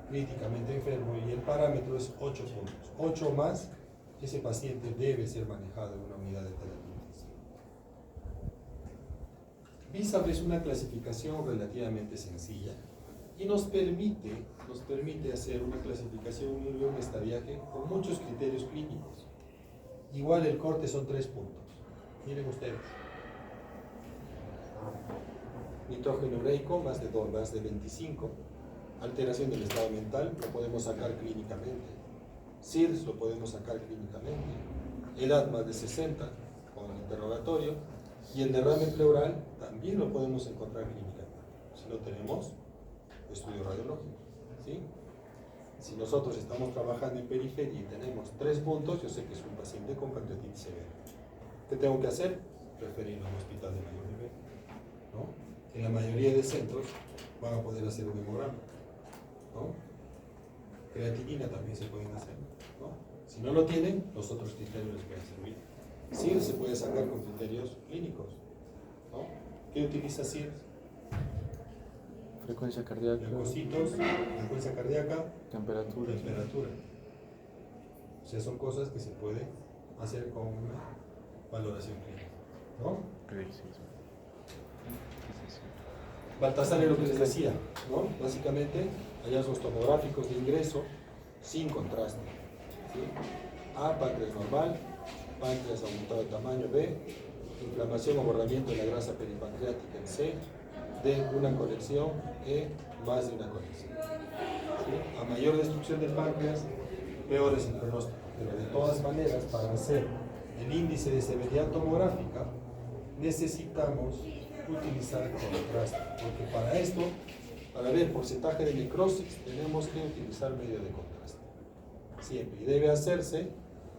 críticamente enfermo y el parámetro es 8 puntos. 8 más, ese paciente debe ser manejado en una unidad de terapia intensiva. VISAP es una clasificación relativamente sencilla y nos permite hacer una clasificación, un estadiaje con muchos criterios clínicos. Igual el corte son 3 puntos. Miren ustedes. Nitrógeno ureico más de 2, más de 25. Alteración del estado mental, lo podemos sacar clínicamente. SIRS lo podemos sacar clínicamente. Edad más de 60 con el interrogatorio. Y el derrame pleural también lo podemos encontrar clínicamente. Si no tenemos estudio radiológico, ¿sí? Si nosotros estamos trabajando en periferia y tenemos 3 puntos, yo sé que es un paciente con pancreatitis severa. ¿Qué tengo que hacer? Referirlo a un hospital de mayor nivel, ¿no? En la mayoría de centros van a poder hacer un hemograma, ¿no? Creatinina también se pueden hacer, ¿no? Si no lo tienen, los otros criterios les pueden servir. SIRS se puede sacar con criterios clínicos, ¿no? ¿Qué utiliza SIRS? Frecuencia cardíaca, Leucocitos, frecuencia cardíaca, temperatura. O sea, son cosas que se pueden hacer con una valoración clínica, ¿no? Baltasar es lo que les decía, ¿no? Básicamente, hallazgos tomográficos de ingreso sin contraste, ¿sí? A, páncreas normal, páncreas aumentado de tamaño. B, inflamación o borramiento de la grasa peripancreática. En C, D, una conexión. E, más de una conexión. ¿Sí? A mayor destrucción del páncreas, peor es el pronóstico. Pero de todas maneras, para hacer el índice de severidad tomográfica, necesitamos utilizar contraste, porque para esto, para ver porcentaje de necrosis, tenemos que utilizar medio de contraste. Siempre. Y debe hacerse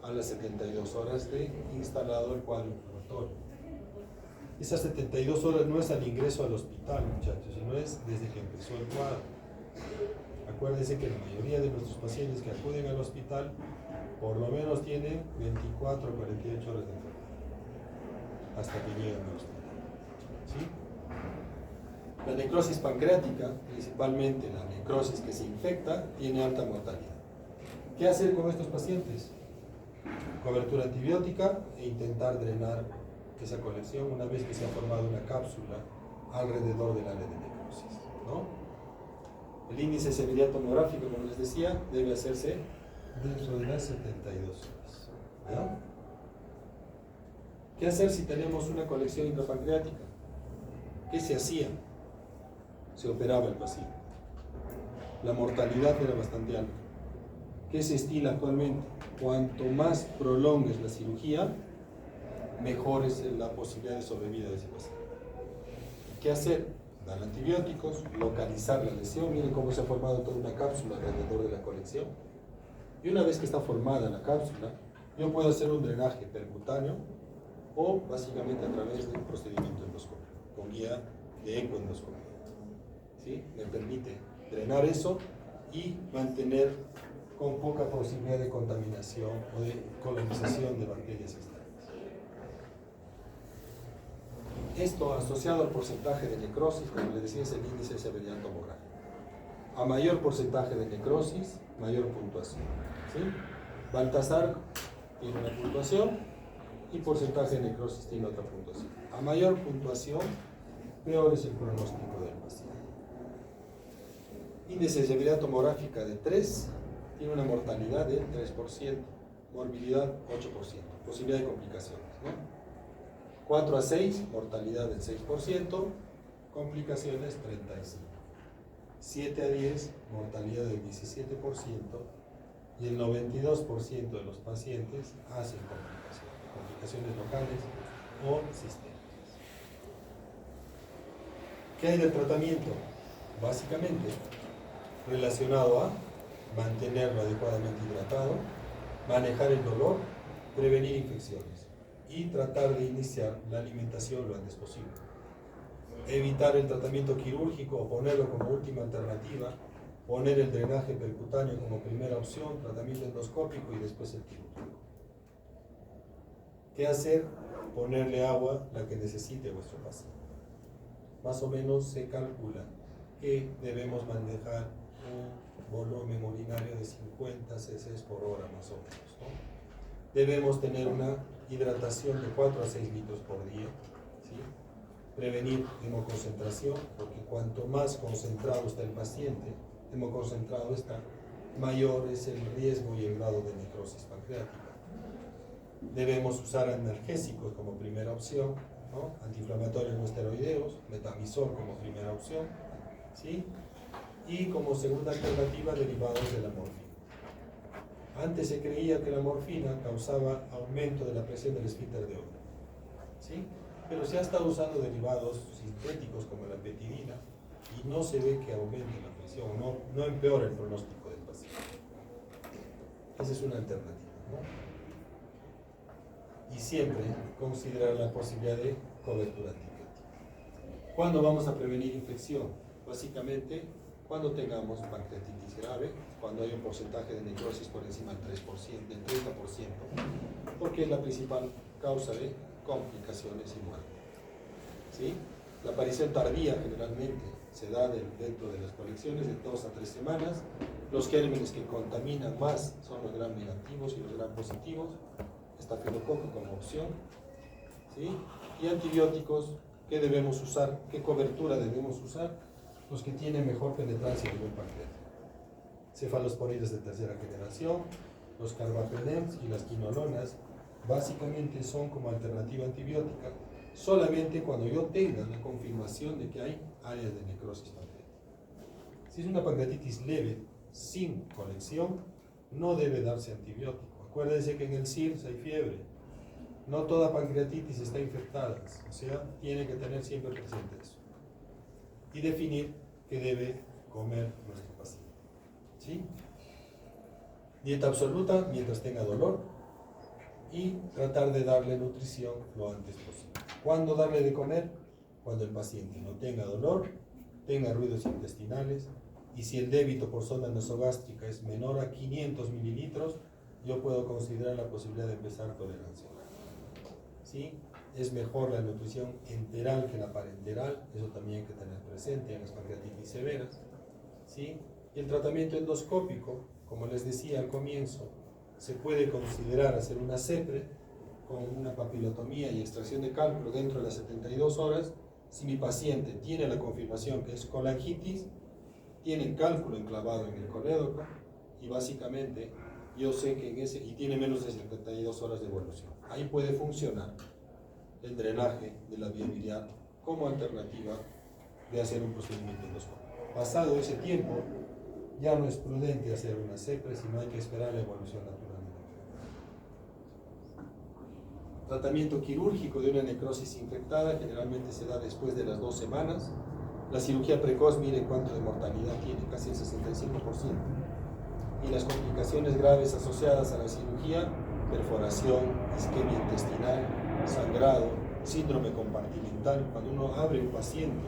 a las 72 horas de instalado el cuadro inflamatorio. Esas 72 horas no es al ingreso al hospital, muchachos, sino es desde que empezó el cuadro. Acuérdense que la mayoría de nuestros pacientes que acuden al hospital por lo menos tienen 24 o 48 horas de enfermedad hasta que llegan al hospital. ¿Sí? La necrosis pancreática, principalmente la necrosis que se infecta, tiene alta mortalidad. ¿Qué hacer con estos pacientes? Cobertura antibiótica e intentar drenar esa colección una vez que se ha formado una cápsula alrededor del área de necrosis, ¿no? El índice de severidad tomográfico, como les decía, debe hacerse dentro de las 72 horas, ¿no? ¿Qué hacer si tenemos una colección intrapancreática? ¿Qué se hacía? Se operaba el paciente. La mortalidad era bastante alta. ¿Qué se estila actualmente? Cuanto más prolongues la cirugía, mejor es la posibilidad de sobrevida de ese paciente. ¿Qué hacer? Dar antibióticos, localizar la lesión. Miren cómo se ha formado toda una cápsula alrededor de la colección. Y una vez que está formada la cápsula, yo puedo hacer un drenaje percutáneo o básicamente a través de un procedimiento endoscópico, con guía de ecoendoscopia. ¿Sí? Me permite drenar eso y mantener con poca posibilidad de contaminación o de colonización de bacterias externas. Esto asociado al porcentaje de necrosis, como les decía, es el índice de severidad tomográfica. A mayor porcentaje de necrosis, mayor puntuación. ¿Sí? Baltasar tiene una puntuación y porcentaje de necrosis tiene otra puntuación. A mayor puntuación, peor es el pronóstico del paciente. Índice de severidad tomográfica de 3 tiene una mortalidad del 3%, morbilidad 8%, posibilidad de complicaciones, ¿no? 4 a 6, mortalidad del 6%, complicaciones 35%. 7 a 10, mortalidad del 17%, y el 92% de los pacientes hacen complicaciones locales o sistémicas. ¿Qué hay del tratamiento? Básicamente relacionado a mantenerlo adecuadamente hidratado, manejar el dolor, prevenir infecciones y tratar de iniciar la alimentación lo antes posible. Evitar el tratamiento quirúrgico o ponerlo como última alternativa, poner el drenaje percutáneo como primera opción, tratamiento endoscópico y después el quirúrgico. ¿Qué hacer? Ponerle agua la que necesite vuestro paciente. Más o menos se calcula que debemos manejar un volumen urinario de 50 cc por hora más o menos, ¿no? Debemos tener una hidratación de 4 a 6 litros por día, ¿sí? Prevenir hemoconcentración, porque cuanto más concentrado está el paciente, hemoconcentrado está, mayor es el riesgo y el grado de necrosis pancreática. Debemos usar analgésicos como primera opción, ¿no? Antiinflamatorios no esteroideos, metamizol como primera opción, ¿sí? Y como segunda alternativa, derivados de la morfina. Antes se creía que la morfina causaba aumento de la presión del esfínter de Owen, ¿sí? Pero se ha estado usando derivados sintéticos como la petidina y no se ve que aumente la presión, no empeora el pronóstico del paciente. Esa es una alternativa, ¿no? Y siempre considerar la posibilidad de cobertura antibiótica. ¿Cuándo vamos a prevenir infección? Básicamente, cuando tengamos pancreatitis grave, cuando hay un porcentaje de necrosis por encima del 3%, del 30%, porque es la principal causa de complicaciones y muerte. ¿Sí? La aparición tardía generalmente se da dentro de las colecciones de 2 a 3 semanas. Los gérmenes que contaminan más son los gram negativos y los gram positivos. Estafilococo como opción, ¿sí? Y antibióticos, ¿qué debemos usar? ¿Qué cobertura debemos usar? Los que tienen mejor penetrancia a nivel pancreático. Cefalosporidas de tercera generación, los carbapenems y las quinolonas, básicamente son como alternativa antibiótica, solamente cuando yo tenga la confirmación de que hay áreas de necrosis pancreática. Si es una pancreatitis leve, sin colección, no debe darse antibiótico. Acuérdense que en el SIRS hay fiebre, No toda pancreatitis está infectada, o sea, tiene que tener siempre presente eso. Y definir qué debe comer nuestro paciente. ¿Sí? Dieta absoluta mientras tenga dolor y tratar de darle nutrición lo antes posible. ¿Cuándo darle de comer? Cuando el paciente no tenga dolor, tenga ruidos intestinales, y si el débito por sonda nasogástrica es menor a 500 mililitros, yo puedo considerar la posibilidad de empezar tolerancia oral. ¿Sí? Es mejor la nutrición enteral que la parenteral, eso también hay que tener presente en las pancreatitis severas. ¿Sí? Y el tratamiento endoscópico, como les decía al comienzo, se puede considerar hacer una CEPRE con una papilotomía y extracción de cálculo dentro de las 72 horas si mi paciente tiene la confirmación que es colangitis, tiene cálculo enclavado en el colédoco y básicamente yo sé que en ese, y tiene menos de 72 horas de evolución. Ahí puede funcionar el drenaje de la vía biliar como alternativa de hacer un procedimiento endoscópico. Pasado ese tiempo, ya no es prudente hacer una CEPRE, sino hay que esperar la evolución natural. Tratamiento quirúrgico de una necrosis infectada generalmente se da después de las 2 semanas. La cirugía precoz, miren cuánto de mortalidad tiene, casi el 65%. Y las complicaciones graves asociadas a la cirugía, perforación, isquemia intestinal, sangrado, síndrome compartimental. Cuando uno abre un paciente,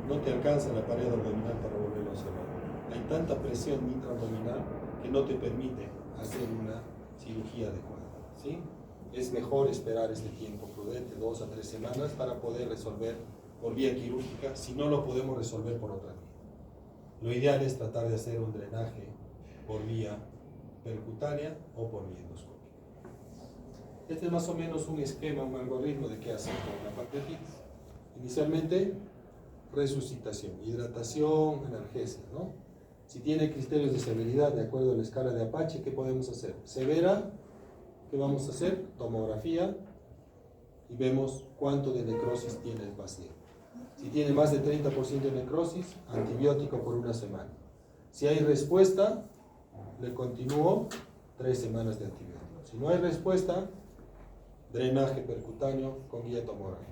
no te alcanza la pared abdominal para volverlo a cerrar. Hay tanta presión intraabdominal que no te permite hacer una cirugía adecuada. ¿Sí? Es mejor esperar este tiempo prudente, 2 a 3 semanas, para poder resolver por vía quirúrgica, si no lo podemos resolver por otra vía. Lo ideal es tratar de hacer un drenaje por vía percutánea o por vía endoscópica. Este es más o menos un esquema, un algoritmo de qué hacer con la pancreatitis. Inicialmente, resucitación, hidratación, analgesia, ¿no? Si tiene criterios de severidad de acuerdo a la escala de Apache, ¿qué podemos hacer? Severa, ¿qué vamos a hacer? Tomografía y vemos cuánto de necrosis tiene el paciente. Si tiene más de 30% de necrosis, antibiótico por 1 semana. Si hay respuesta, le continúo 3 semanas de antibiótico. Si no hay respuesta, drenaje percutáneo con guía tomográfica.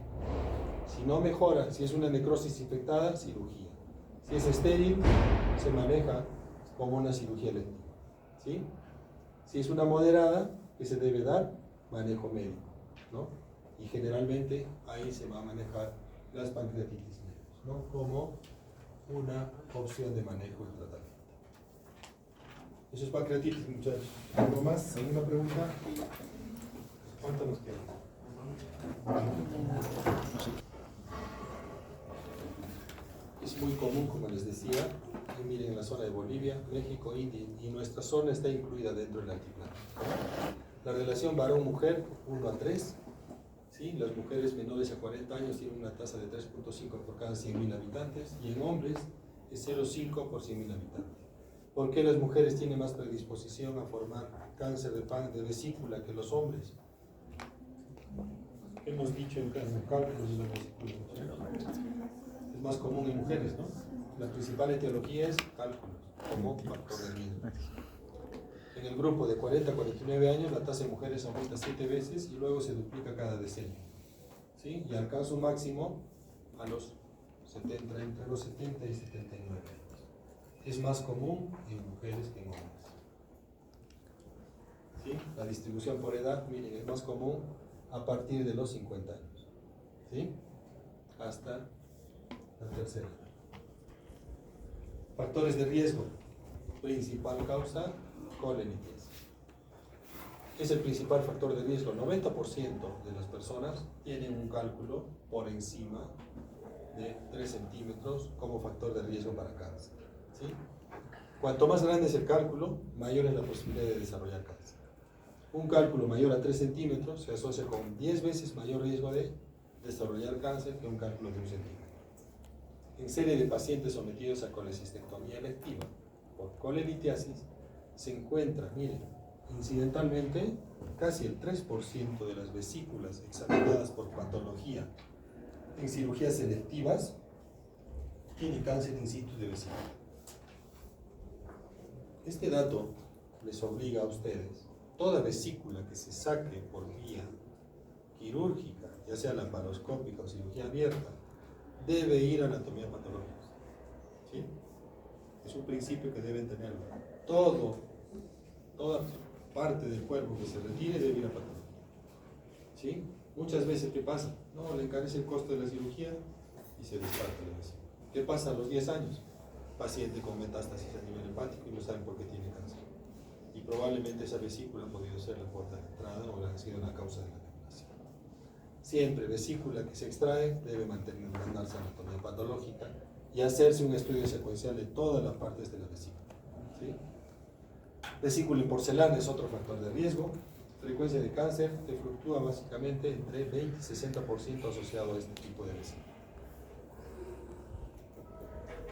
Si no mejora, si es una necrosis infectada, cirugía. Si es estéril, se maneja como una cirugía electiva. ¿Sí? Si es una moderada, que se debe dar manejo médico, ¿no? Y generalmente ahí se va a manejar las pancreatitis leves, ¿no? Como una opción de manejo y tratamiento. Eso es pancreatitis, muchachos. ¿Algo más? ¿Alguna pregunta? ¿Cuánto nos queda? Es muy común, como les decía, y miren, en la zona de Bolivia, México, India, y nuestra zona está incluida dentro del altiplano. La relación varón-mujer, 1 a 3. ¿Sí? Las mujeres menores a 40 años tienen una tasa de 3.5 por cada 100.000 habitantes, y en hombres es 0.5 por 100.000 habitantes. ¿Por qué las mujeres tienen más predisposición a formar cáncer de vesícula que los hombres? ¿Qué hemos dicho en cálculos de la vesícula? Es más común en mujeres, ¿no? La principal etiología es cálculos, como factor de riesgo. En el grupo de 40 a 49 años, la tasa de mujeres aumenta 7 veces y luego se duplica cada decenio. ¿Sí? Y alcanza un máximo a los 70, entre los 70 y 79 años. Es más común en mujeres que en hombres. ¿Sí? La distribución por edad, miren, es más común a partir de los 50 años. ¿Sí? Hasta la tercera. Factores de riesgo. Principal causa, colelitiasis. Es el principal factor de riesgo. El 90% de las personas tienen un cálculo por encima de 3 centímetros como factor de riesgo para cáncer. ¿Sí? Cuanto más grande es el cálculo, mayor es la posibilidad de desarrollar cáncer. Un cálculo mayor a 3 centímetros se asocia con 10 veces mayor riesgo de desarrollar cáncer que un cálculo de 1 centímetro. En serie de pacientes sometidos a colecistectomía electiva por colelitiasis se encuentra, miren, incidentalmente, casi el 3% de las vesículas examinadas por patología en cirugías selectivas tiene cáncer in situ de vesícula. Este dato les obliga a ustedes, toda vesícula que se saque por vía quirúrgica, ya sea laparoscópica o cirugía abierta, debe ir a anatomía patológica. ¿Sí? Es un principio que deben tenerlo. Toda parte del cuerpo que se retire debe ir a patología. ¿Sí? Muchas veces, ¿qué pasa? No, le encarece el costo de la cirugía y se descarta la vesícula. ¿Qué pasa a los 10 años? Paciente con metástasis a nivel hepático y no saben por qué tiene cáncer. Y probablemente esa vesícula ha podido ser la puerta de entrada o ha sido la causa de la neoplasia. Siempre vesícula que se extrae debe mandarse a anatomía patológica y hacerse un estudio secuencial de todas las partes de la vesícula. ¿Sí? Vesícula en porcelana es otro factor de riesgo. Frecuencia de cáncer que fluctúa básicamente entre 20 y 60% asociado a este tipo de vesícula.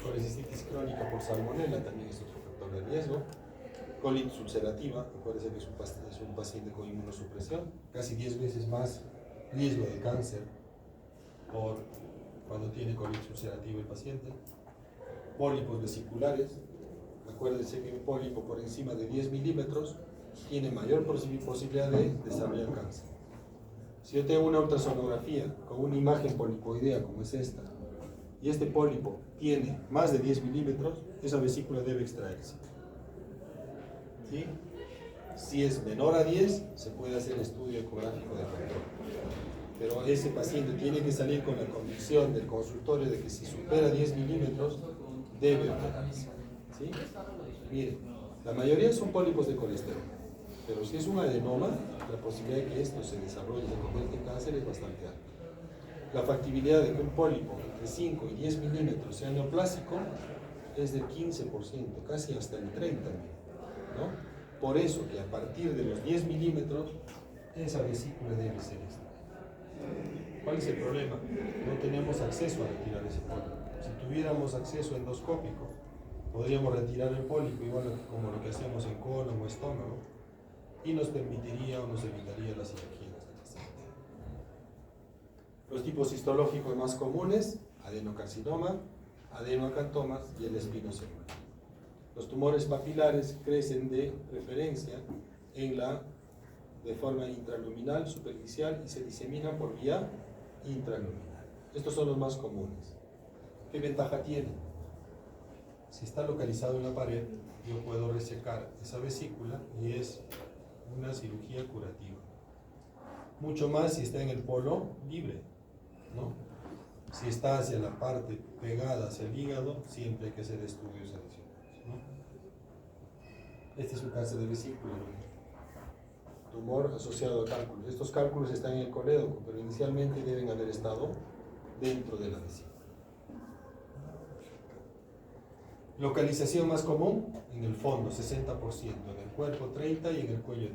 Colecistitis crónica por salmonela también es otro factor de riesgo. Colitis ulcerativa, acuérdense que es un paciente con inmunosupresión, casi 10 veces más riesgo de cáncer por cuando tiene colitis ulcerativa el paciente. Pólipos vesiculares, acuérdense que un pólipo por encima de 10 milímetros tiene mayor posibilidad de desarrollar cáncer. Si yo tengo una ultrasonografía con una imagen polipoidea como es esta, y este pólipo tiene más de 10 milímetros, esa vesícula debe extraerse. ¿Sí? Si es menor a 10, se puede hacer estudio ecográfico de control. Pero ese paciente tiene que salir con la convicción del consultorio de que si supera 10 milímetros, debe operarse. ¿Sí? Miren, la mayoría son pólipos de colesterol, pero si es un adenoma, la posibilidad de que esto se desarrolle y se convierta en cáncer es bastante alta. La factibilidad de que un pólipo entre 5 y 10 milímetros sea neoplásico es del 15%, casi hasta el 30%. ¿No? Por eso que a partir de los 10 milímetros, esa vesícula debe ser extraída. ¿Cuál es el problema? No tenemos acceso a retirar ese pólipo. Si tuviéramos acceso endoscópico, podríamos retirar el pólipo igual como lo que hacemos en colon o estómago y nos permitiría o nos evitaría la cirugía. Los tipos histológicos más comunes, adenocarcinoma, adenoacantomas y el espinocelular. Los tumores papilares crecen de preferencia de forma intraluminal, superficial y se diseminan por vía intraluminal. Estos son los más comunes. ¿Qué ventaja tienen? Si está localizado en la pared, yo puedo resecar esa vesícula y es una cirugía curativa. Mucho más si está en el polo libre, ¿no? Si está hacia la parte pegada hacia el hígado, siempre hay que hacer estudios adicionales, ¿no? Este es un cáncer de vesícula, ¿no? Tumor asociado a cálculos. Estos cálculos están en el colédoco, pero inicialmente deben haber estado dentro de la vesícula. Localización más común en el fondo, 60%, en el cuerpo 30% y en el cuello 10%.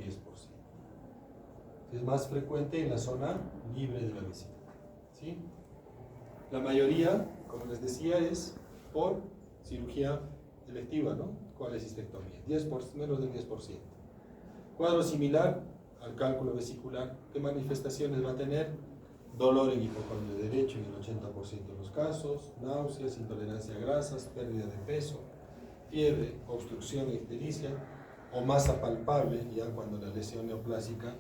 Es más frecuente en la zona libre de la vesícula. ¿Sí? La mayoría, como les decía, es por cirugía electiva, ¿no? Colecistectomía, menos del 10%. Cuadro similar al cálculo vesicular. ¿Qué manifestaciones va a tener? Dolor en hipocondrio derecho en el 80% de los casos, náuseas, intolerancia a grasas, pérdida de peso, fiebre, obstrucción e ictericia, o masa palpable ya cuando la lesión neoplásica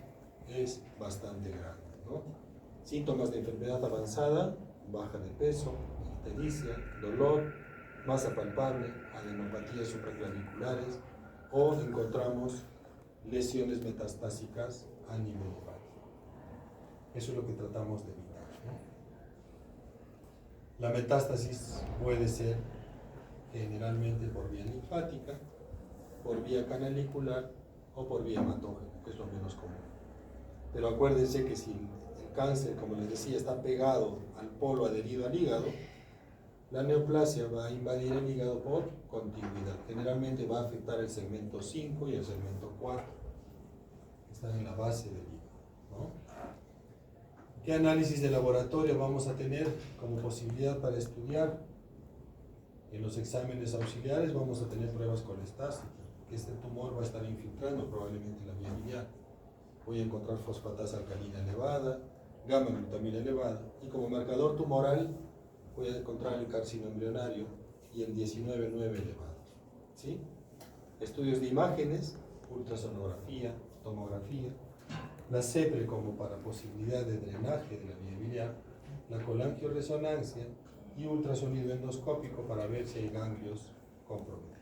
es bastante grande, ¿no? Síntomas de enfermedad avanzada, baja de peso, ictericia, dolor, masa palpable, adenopatías supraclaviculares, o encontramos lesiones metastásicas a nivel hepático. Eso es lo que tratamos de evitar, ¿no? La metástasis puede ser generalmente por vía linfática, por vía canalicular o por vía hematógena, que es lo menos común. Pero acuérdense que si el cáncer, como les decía, está pegado al polo adherido al hígado, la neoplasia va a invadir el hígado por contigüidad. Generalmente va a afectar el segmento 5 y el segmento 4. Están en la base del hígado, ¿no? ¿Qué análisis de laboratorio vamos a tener como posibilidad para estudiar? En los exámenes auxiliares vamos a tener pruebas colestásicas, que este tumor va a estar infiltrando probablemente la vía biliar. Voy a encontrar fosfatasa alcalina elevada, gamma glutamina elevada, y como marcador tumoral voy a encontrar el carcinoma embrionario y el 19,9 elevado. ¿Sí? Estudios de imágenes, ultrasonografía, tomografía, la CEPRE como para posibilidad de drenaje de la vía biliar, la colangioresonancia y ultrasonido endoscópico para ver si hay ganglios comprometidos.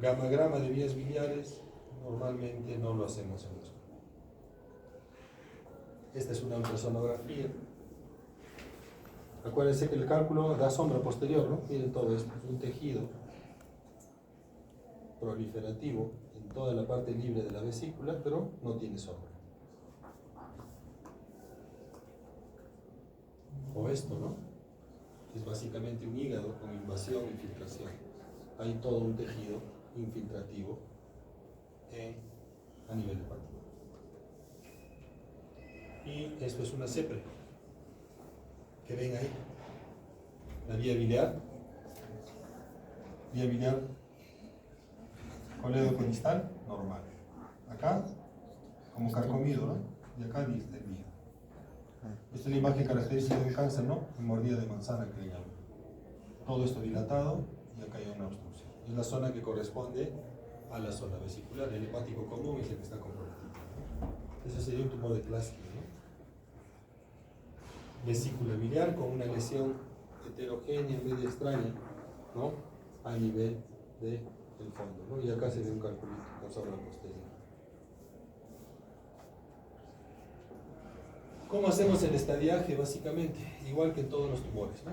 Gamagrama de vías biliares normalmente no lo hacemos en endoscopio. Esta es una ultrasonografía. Acuérdense que el cálculo da sombra posterior, ¿no? Miren todo esto, es un tejido proliferativo en toda la parte libre de la vesícula, pero no tiene sombra. O esto, ¿no? Es básicamente un hígado con invasión e infiltración. Hay todo un tejido infiltrativo a nivel hepático. Y esto es una CEPRE. Que ven ahí. La vía biliar. Vía biliar. Coledoconistal, normal. Acá, como carcomido, ¿no? Y acá distendido. Esta es la imagen característica del cáncer, ¿no? Mordida de manzana que le llaman. Todo esto dilatado y acá hay una obstrucción. Es la zona que corresponde a la zona vesicular. El hepático común es el que está comprometido. Ese sería un tumor de plástico, ¿no? Vesícula biliar con una lesión heterogénea, media extraña, ¿no? A nivel del fondo, ¿no? Y acá se ve un calculito con sombra posterior. ¿Cómo hacemos el estadiaje? Básicamente, igual que en todos los tumores, ¿no?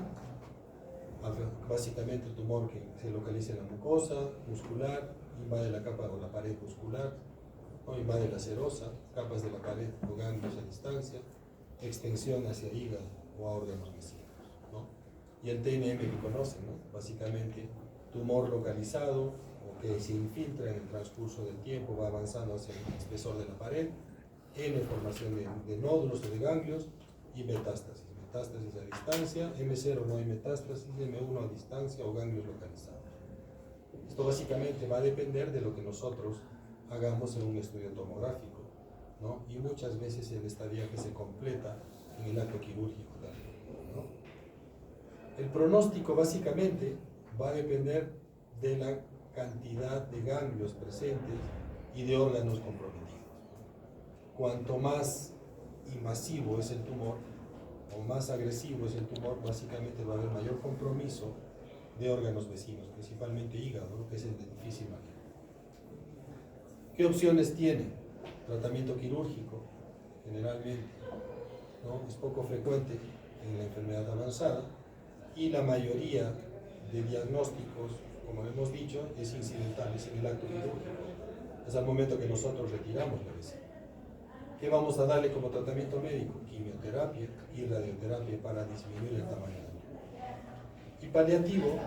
Básicamente el tumor que se localiza en la mucosa muscular, invade la capa o la pared muscular, ¿no? Invade la serosa, capas de la pared o ganglios a distancia, extensión hacia hígado o a órganos vecinos, ¿no? Y el TNM que conocen, ¿no? Básicamente tumor localizado o que se infiltra en el transcurso del tiempo, va avanzando hacia el espesor de la pared, N formación de nódulos o de ganglios y metástasis. Metástasis a distancia, M0 no hay metástasis, M1 a distancia o ganglios localizados. Esto básicamente va a depender de lo que nosotros hagamos en un estudio tomográfico, ¿no? Y muchas veces el estadiaje se completa en el acto quirúrgico también, ¿no? El pronóstico básicamente va a depender de la cantidad de ganglios presentes y de órganos comprometidos. Cuanto más invasivo es el tumor o más agresivo es el tumor, básicamente va a haber mayor compromiso de órganos vecinos, principalmente hígado, ¿no? Que es el de difícil manejo. ¿Qué opciones tiene? Tratamiento quirúrgico, generalmente, ¿no? Es poco frecuente en la enfermedad avanzada y la mayoría de diagnósticos, como lo hemos dicho, es incidental, es en el acto quirúrgico. Es al momento que nosotros retiramos la vesícula. ¿Qué vamos a darle como tratamiento médico? Quimioterapia y radioterapia para disminuir el tamaño del tumor. Y paliativo,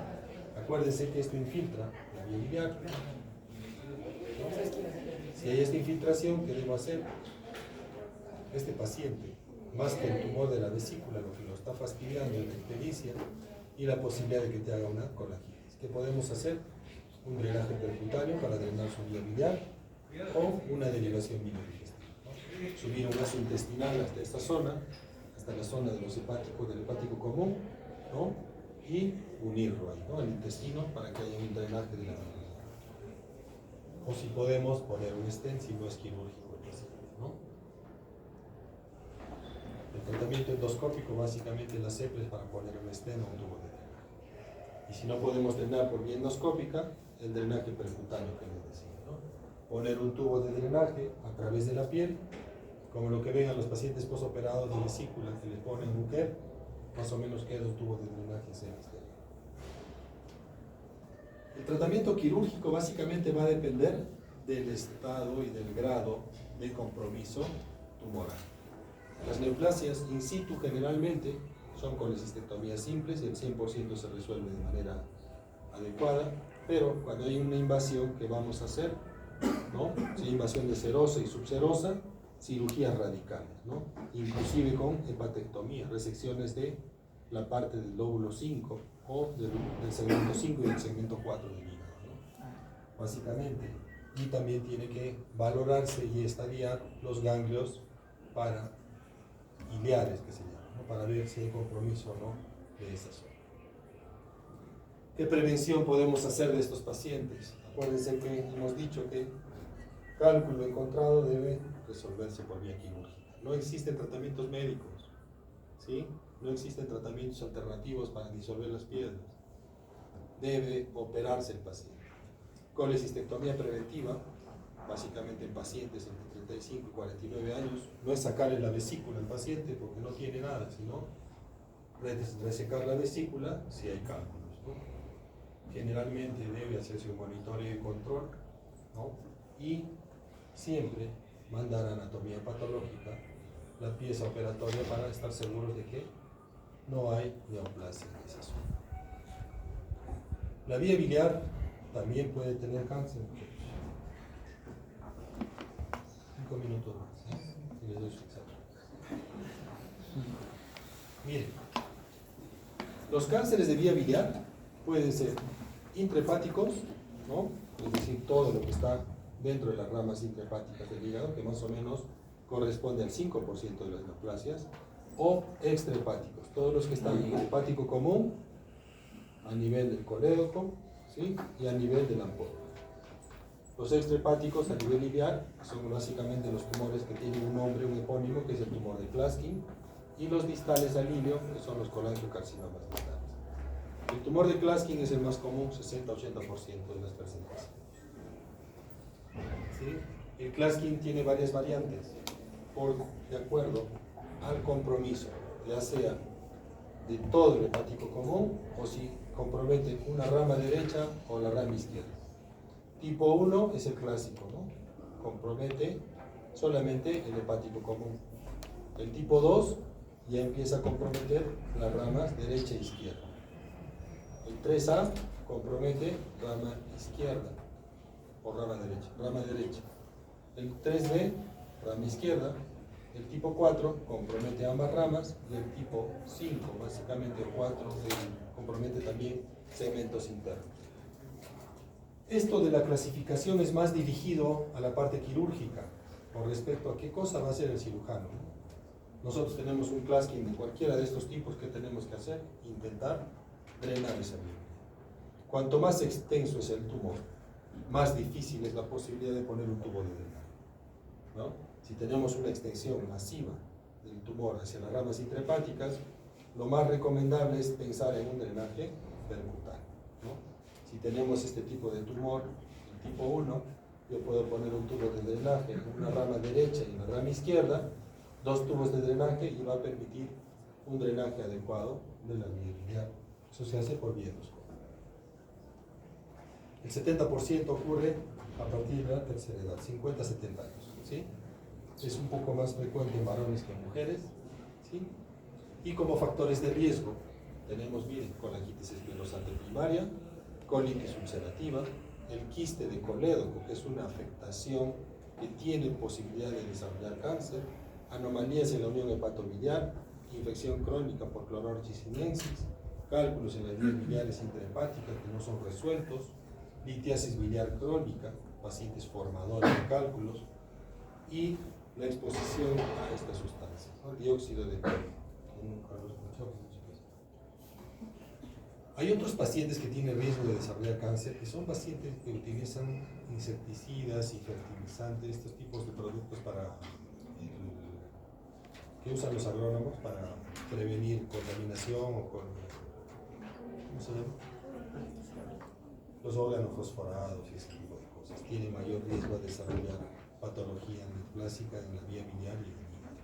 acuérdense que esto infiltra la vía biliar, ¿no? Si hay esta infiltración, ¿qué debo hacer? Este paciente, más que el tumor de la vesícula, lo que lo está fastidiando es la ictericia y la posibilidad de que te haga una colangitis. ¿Qué podemos hacer? Un drenaje percutáneo para drenar su vía biliar o una derivación biliodigestiva. Subir un vaso intestinal hasta esta zona, hasta la zona de los hepáticos, del hepático común, ¿no? Y unirlo ahí, ¿no? El intestino para que haya un drenaje de la vía. O si podemos poner un stent si no es quirúrgico, ¿no? El tratamiento endoscópico básicamente la CEPRE es para poner un stent o un tubo de drenaje. Y si no podemos drenar por vía endoscópica, el drenaje percutáneo que les decía, ¿no? Poner un tubo de drenaje a través de la piel, como lo que ven a los pacientes posoperados de vesícula que le ponen un KER, más o menos queda un tubo de drenaje hacia el exterior. El tratamiento quirúrgico básicamente va a depender del estado y del grado de compromiso tumoral. Las neoplasias in situ generalmente son colecistectomías simples y el 100% se resuelve de manera adecuada, pero cuando hay una invasión, ¿qué vamos a hacer? ¿No? Si hay invasión de serosa y subserosa, cirugías radicales, ¿no? Inclusive con hepatectomía, resecciones de la parte del lóbulo 5 o del segmento 5 y del segmento 4 del hígado, ¿no? Básicamente. Y también tiene que valorarse y estadiar los ganglios para iliares, que se llaman, ¿no? Para ver si hay compromiso o no de esa zona. ¿Qué prevención podemos hacer de estos pacientes? Acuérdense que hemos dicho que cálculo encontrado debe resolverse por vía quirúrgica. No existen tratamientos médicos, ¿sí? No existen tratamientos alternativos para disolver las piedras. Debe operarse el paciente. Colecistectomía preventiva, básicamente en pacientes entre 35 y 49 años, no es sacarle la vesícula al paciente porque no tiene nada, sino resecar la vesícula si hay cálculos, ¿no? Generalmente debe hacerse un monitoreo y control, ¿no? Y siempre mandar a anatomía patológica la pieza operatoria para estar seguros de que no hay neoplasia en esa zona. La vía biliar también puede tener cáncer. 5 minutos más, ¿eh? Y les doy su examen. Miren, los cánceres de vía biliar pueden ser intrahepáticos, ¿no? Es decir, todo lo que está dentro de las ramas intrahepáticas del hígado, que más o menos corresponde al 5% de las neoplasias, o extrahepáticos, todos los que están en el hepático común, a nivel del colédoco, ¿sí? Y a nivel del ampolla. Los extrahepáticos a nivel ileal son básicamente los tumores que tienen un nombre, un epónimo, que es el tumor de Klatskin, y los distales al ilio, que son los colangiocarcinomas distales. El tumor de Klatskin es el más común, 60-80% de las presentaciones. ¿Sí? El Klatskin tiene varias variantes, de acuerdo al compromiso, ya sea de todo el hepático común, o si compromete una rama derecha o la rama izquierda. Tipo 1 es el clásico, ¿no? Compromete solamente el hepático común. El tipo 2 ya empieza a comprometer las ramas derecha e izquierda. El 3A compromete rama izquierda o rama derecha. El 3B, rama izquierda. El tipo 4 compromete ambas ramas y el tipo 5, básicamente 4, compromete también segmentos internos. Esto de la clasificación es más dirigido a la parte quirúrgica, con respecto a qué cosa va a hacer el cirujano. Nosotros tenemos un Klatskin de cualquiera de estos tipos que tenemos que hacer, intentar drenar esa vía. Cuanto más extenso es el tumor, más difícil es la posibilidad de poner un tubo de drenaje, ¿no? Si tenemos una extensión masiva del tumor hacia las ramas intrahepáticas, lo más recomendable es pensar en un drenaje percutáneo, ¿no? Si tenemos este tipo de tumor, el tipo 1, yo puedo poner un tubo de drenaje en una rama derecha y en la rama izquierda, 2 tubos de drenaje, y va a permitir un drenaje adecuado de la vía biliar. Eso se hace por vía endoscópica. El 70% ocurre a partir de la tercera edad, 50-70 años, ¿sí? Es un poco más frecuente en varones que en mujeres, ¿sí? Y como factores de riesgo tenemos, miren, colangitis esclerosante primaria, colitis ulcerativa, el quiste de colédoco, que es una afectación que tiene posibilidad de desarrollar cáncer, anomalías en la unión hepatobiliar, infección crónica por Clonorchis sinensis, cálculos en las vías biliares intrahepáticas que no son resueltos, litiasis biliar crónica, pacientes formadores de cálculos, y la exposición a esta sustancia, ¿no? Dióxido de cloro. Hay otros pacientes que tienen riesgo de desarrollar cáncer, que son pacientes que utilizan insecticidas y fertilizantes, estos tipos de productos que usan los agrónomos para prevenir contaminación o ¿cómo se llama? Los órganos fosforados y ese tipo de cosas. Tienen mayor riesgo de desarrollar patología neoplásica en la vía biliar y en el hígado.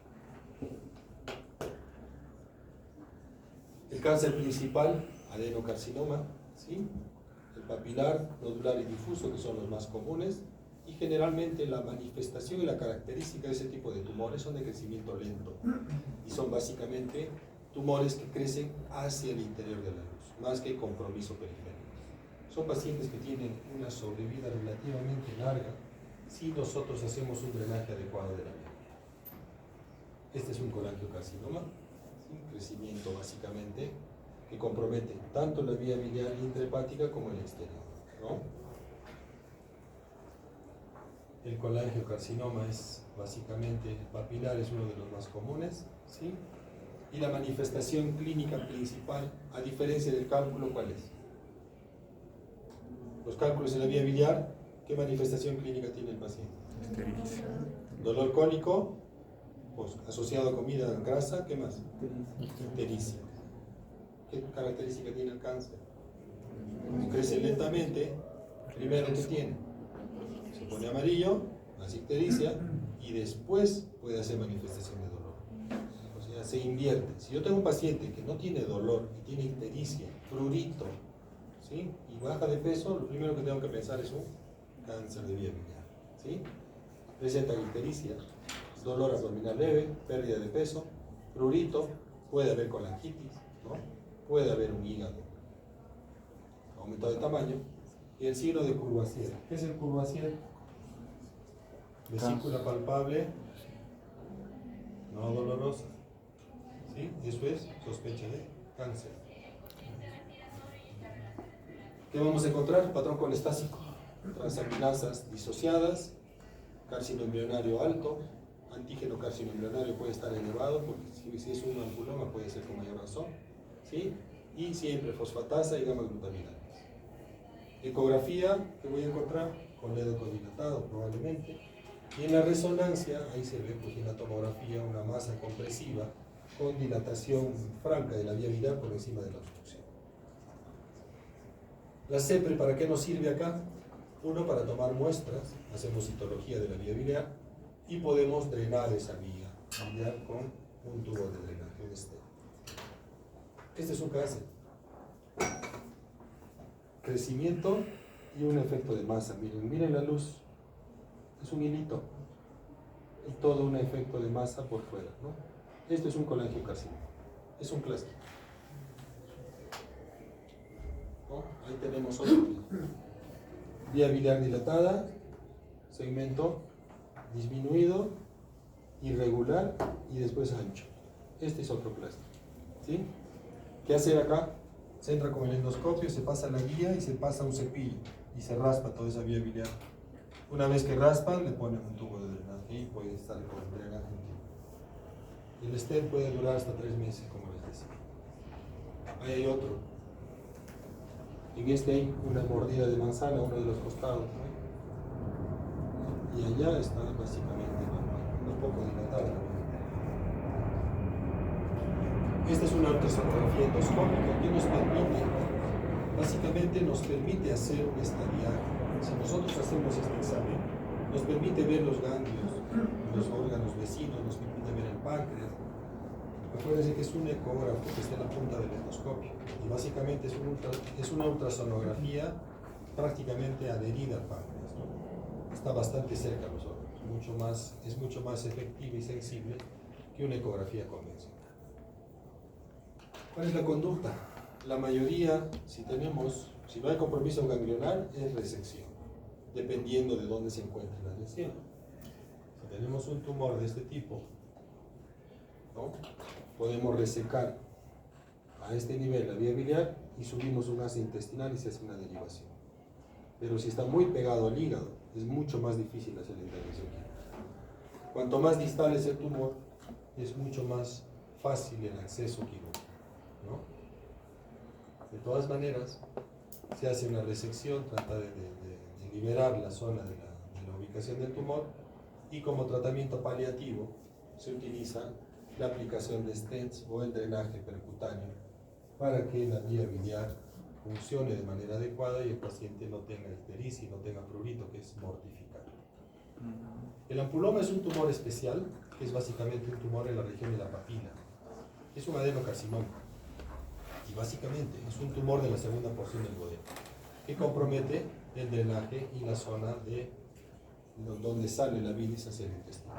El cáncer principal, adenocarcinoma, ¿sí? El papilar, nodular y difuso, que son los más comunes, y generalmente la manifestación y la característica de ese tipo de tumores son de crecimiento lento, y son básicamente tumores que crecen hacia el interior de la luz, más que compromiso periférico. Son pacientes que tienen una sobrevida relativamente larga si nosotros hacemos un drenaje adecuado de la vía. Este es un colangiocarcinoma, ¿sí? Crecimiento básicamente que compromete tanto la vía biliar intrahepática como el exterior, ¿no? El colangiocarcinoma es básicamente papilar, es uno de los más comunes, ¿sí? Y la manifestación clínica principal, a diferencia del cálculo, ¿cuál es? Los cálculos en la vía biliar, ¿qué ¿Qué manifestación clínica tiene el paciente? Ictericia. Dolor cólico, pues, asociado a comida grasa, ¿qué más? Ictericia. ¿Qué característica tiene el cáncer? Como crece lentamente, primero ¿qué tiene? Se pone amarillo, hace ictericia, y después puede hacer manifestación de dolor. O sea, se invierte. Si yo tengo un paciente que no tiene dolor y tiene ictericia, prurito, ¿sí? Y baja de peso, lo primero que tengo que pensar es un cáncer de vía biliar, ¿sí? Presenta ictericia, dolor abdominal leve, pérdida de peso, prurito, puede haber colangitis, ¿no? Puede haber un hígado aumentado de tamaño, y el signo de Courvoisier. ¿Qué es el Courvoisier? Vesícula palpable, no dolorosa, ¿sí? Eso es sospecha de cáncer. ¿Qué vamos a encontrar? Patrón colestásico, transaminasas disociadas, carcinoma embrionario alto, antígeno carcinoma embrionario puede estar elevado, porque si es un ampuloma puede ser con mayor razón, ¿sí? Y siempre fosfatasa y gamma-glutaminas. Ecografía, ¿qué voy a encontrar? Con dedo codilatado probablemente. Y en la resonancia, ahí se ve pues, en la tomografía una masa compresiva con dilatación franca de la vía biliar por encima de la obstrucción. La CEPRE, ¿para qué nos sirve acá? Uno, para tomar muestras, hacemos citología de la vía biliar y podemos drenar esa vía biliar con un tubo de drenaje, un estén. Este es un cáncer. Crecimiento y un efecto de masa. Miren la luz, es un hilito y todo un efecto de masa por fuera, ¿no? Esto es un colangiocarcinoma, es un clásico, ¿no? Ahí tenemos otro. Vía biliar dilatada, segmento disminuido, irregular y después ancho. Este es otro clásico, ¿sí? ¿Qué hacer acá? Se entra con el endoscopio, se pasa la guía y se pasa un cepillo y se raspa toda esa vía biliar. Una vez que raspan, le ponen un tubo de drenaje y puede estar con el drenaje un tiempo. El stent puede durar hasta 3 meses, como les decía. Ahí hay otro. En este hay una mordida de manzana, uno de los costados, ¿no? Y allá está básicamente un poco dilatada la vía. Esta es una ultrasonografía endoscópica que nos permite, básicamente nos permite hacer un estadiaje. Si nosotros hacemos este examen, nos permite ver los ganglios, los órganos vecinos, nos permite ver el páncreas. Acuérdense que es un ecógrafo que está en la punta del endoscopio y básicamente es una ultrasonografía prácticamente adherida al páncreas, ¿no? Está bastante cerca a los órganos, es mucho más efectiva y sensible que una ecografía convencional. ¿Cuál es la conducta? La mayoría, si no hay compromiso ganglionar, es resección, dependiendo de dónde se encuentre la lesión. Si tenemos un tumor de este tipo, ¿no? Podemos resecar a este nivel la vía biliar y subimos un asa intestinal y se hace una derivación. Pero si está muy pegado al hígado, es mucho más difícil hacer la intervención quirúrgica. Cuanto más distal es el tumor, es mucho más fácil el acceso quirúrgico, ¿no? De todas maneras, se hace una resección, trata de liberar la zona de la ubicación del tumor, y como tratamiento paliativo se utiliza la aplicación de stents o el drenaje percutáneo para que la vía biliar funcione de manera adecuada y el paciente no tenga ictericia y no tenga prurito, que es mortificante. El ampuloma es un tumor especial, que es básicamente un tumor en la región de la papila. Es un adenocarcinoma y básicamente es un tumor de la segunda porción del duodeno que compromete el drenaje y la zona de donde sale la bilis hacia el intestino.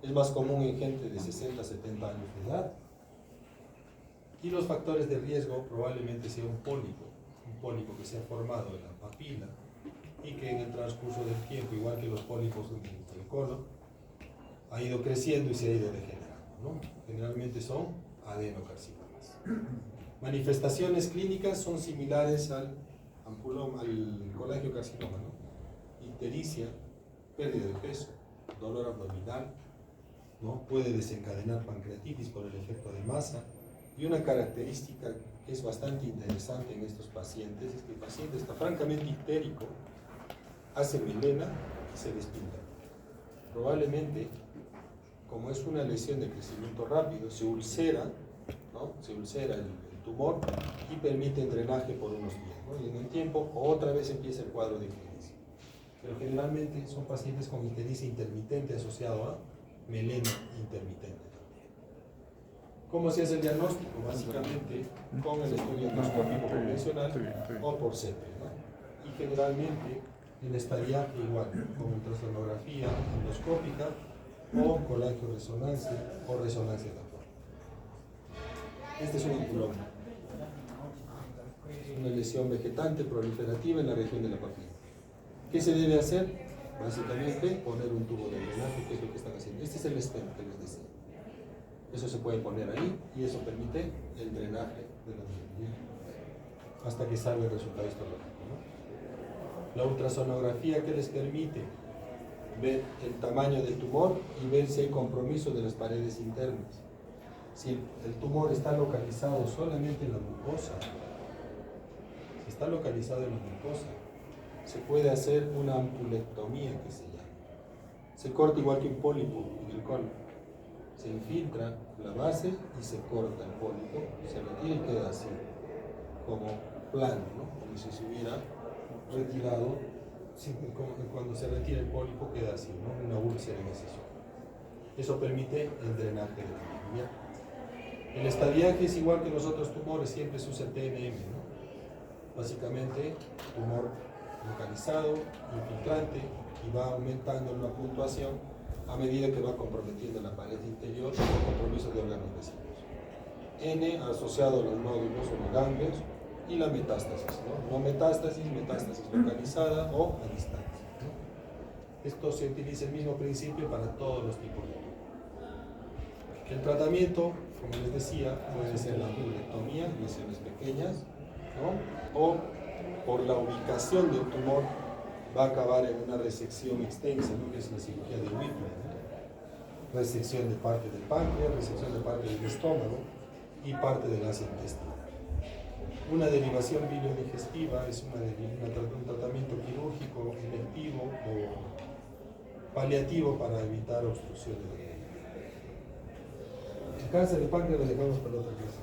Es más común en gente de 60 a 70 años de edad y los factores de riesgo probablemente sea un pólipo que se ha formado en la papila y que en el transcurso del tiempo, igual que los pólipos del colon, ha ido creciendo y se ha ido degenerando, ¿no? Generalmente son adenocarcinomas. Manifestaciones clínicas son similares al colangiocarcinoma, ¿no? Ictericia, pérdida de peso, dolor abdominal, ¿no? Puede desencadenar pancreatitis por el efecto de masa. Y una característica que es bastante interesante en estos pacientes es que el paciente está francamente ictérico, hace melena y se despinta. Probablemente, como es una lesión de crecimiento rápido, se ulcera, ¿no? Se ulcera el tumor y permite el drenaje por unos días, ¿no? Y en el tiempo otra vez empieza el cuadro de ictericia. Pero generalmente son pacientes con ictericia intermitente asociado a melena intermitente. ¿Cómo se hace el diagnóstico? Básicamente con el estudio endoscópico convencional o por CT, ¿no? Y generalmente el estadiaje igual, con ultrasonografía endoscópica o colangioresonancia o resonancia temporal. Este es un ampuloma, una lesión vegetante proliferativa en la región de la papila. ¿Qué se debe hacer? Básicamente poner un tubo de drenaje, que es lo que están haciendo. Este es el stent que les decía. Eso se puede poner ahí y eso permite el drenaje de la miel hasta que salga el resultado histológico, ¿no? La ultrasonografía que les permite ver el tamaño del tumor y ver si hay compromiso de las paredes internas. Si el tumor está localizado solamente en la mucosa, si está localizado en la mucosa, se puede hacer una ampulectomía, que se llama. Se corta igual que un pólipo en el colon. Se infiltra la base y se corta el pólipo, se retira y queda así, como plano, ¿no? Como si se hubiera retirado, cuando se retira el pólipo queda así, ¿no? Una úlcera en ese sitio. Eso permite el drenaje de la miel. El estadiaje es igual que los otros tumores, siempre se usa el TNM, ¿no? Básicamente, tumor localizado, infiltrante, y va aumentando la puntuación a medida que va comprometiendo la pared interior con compromiso de órganos vecinos. N asociado a los nódulos o los ganglios y la metástasis, ¿no? No metástasis, metástasis localizada o a distancia, ¿no? Esto se utiliza el mismo principio para todos los tipos de tumor. El tratamiento, como les decía, puede ser la ampulectomía, lesiones pequeñas, ¿no? O por la ubicación del tumor va a acabar en una resección extensa, ¿no? Que es la cirugía de Whipple, ¿no? Resección de parte del páncreas, resección de parte del estómago y parte del asa intestinal. Una derivación biliodigestiva es un tratamiento quirúrgico, electivo o paliativo para evitar obstrucciones de la vía. El cáncer de páncreas lo dejamos para otra clase.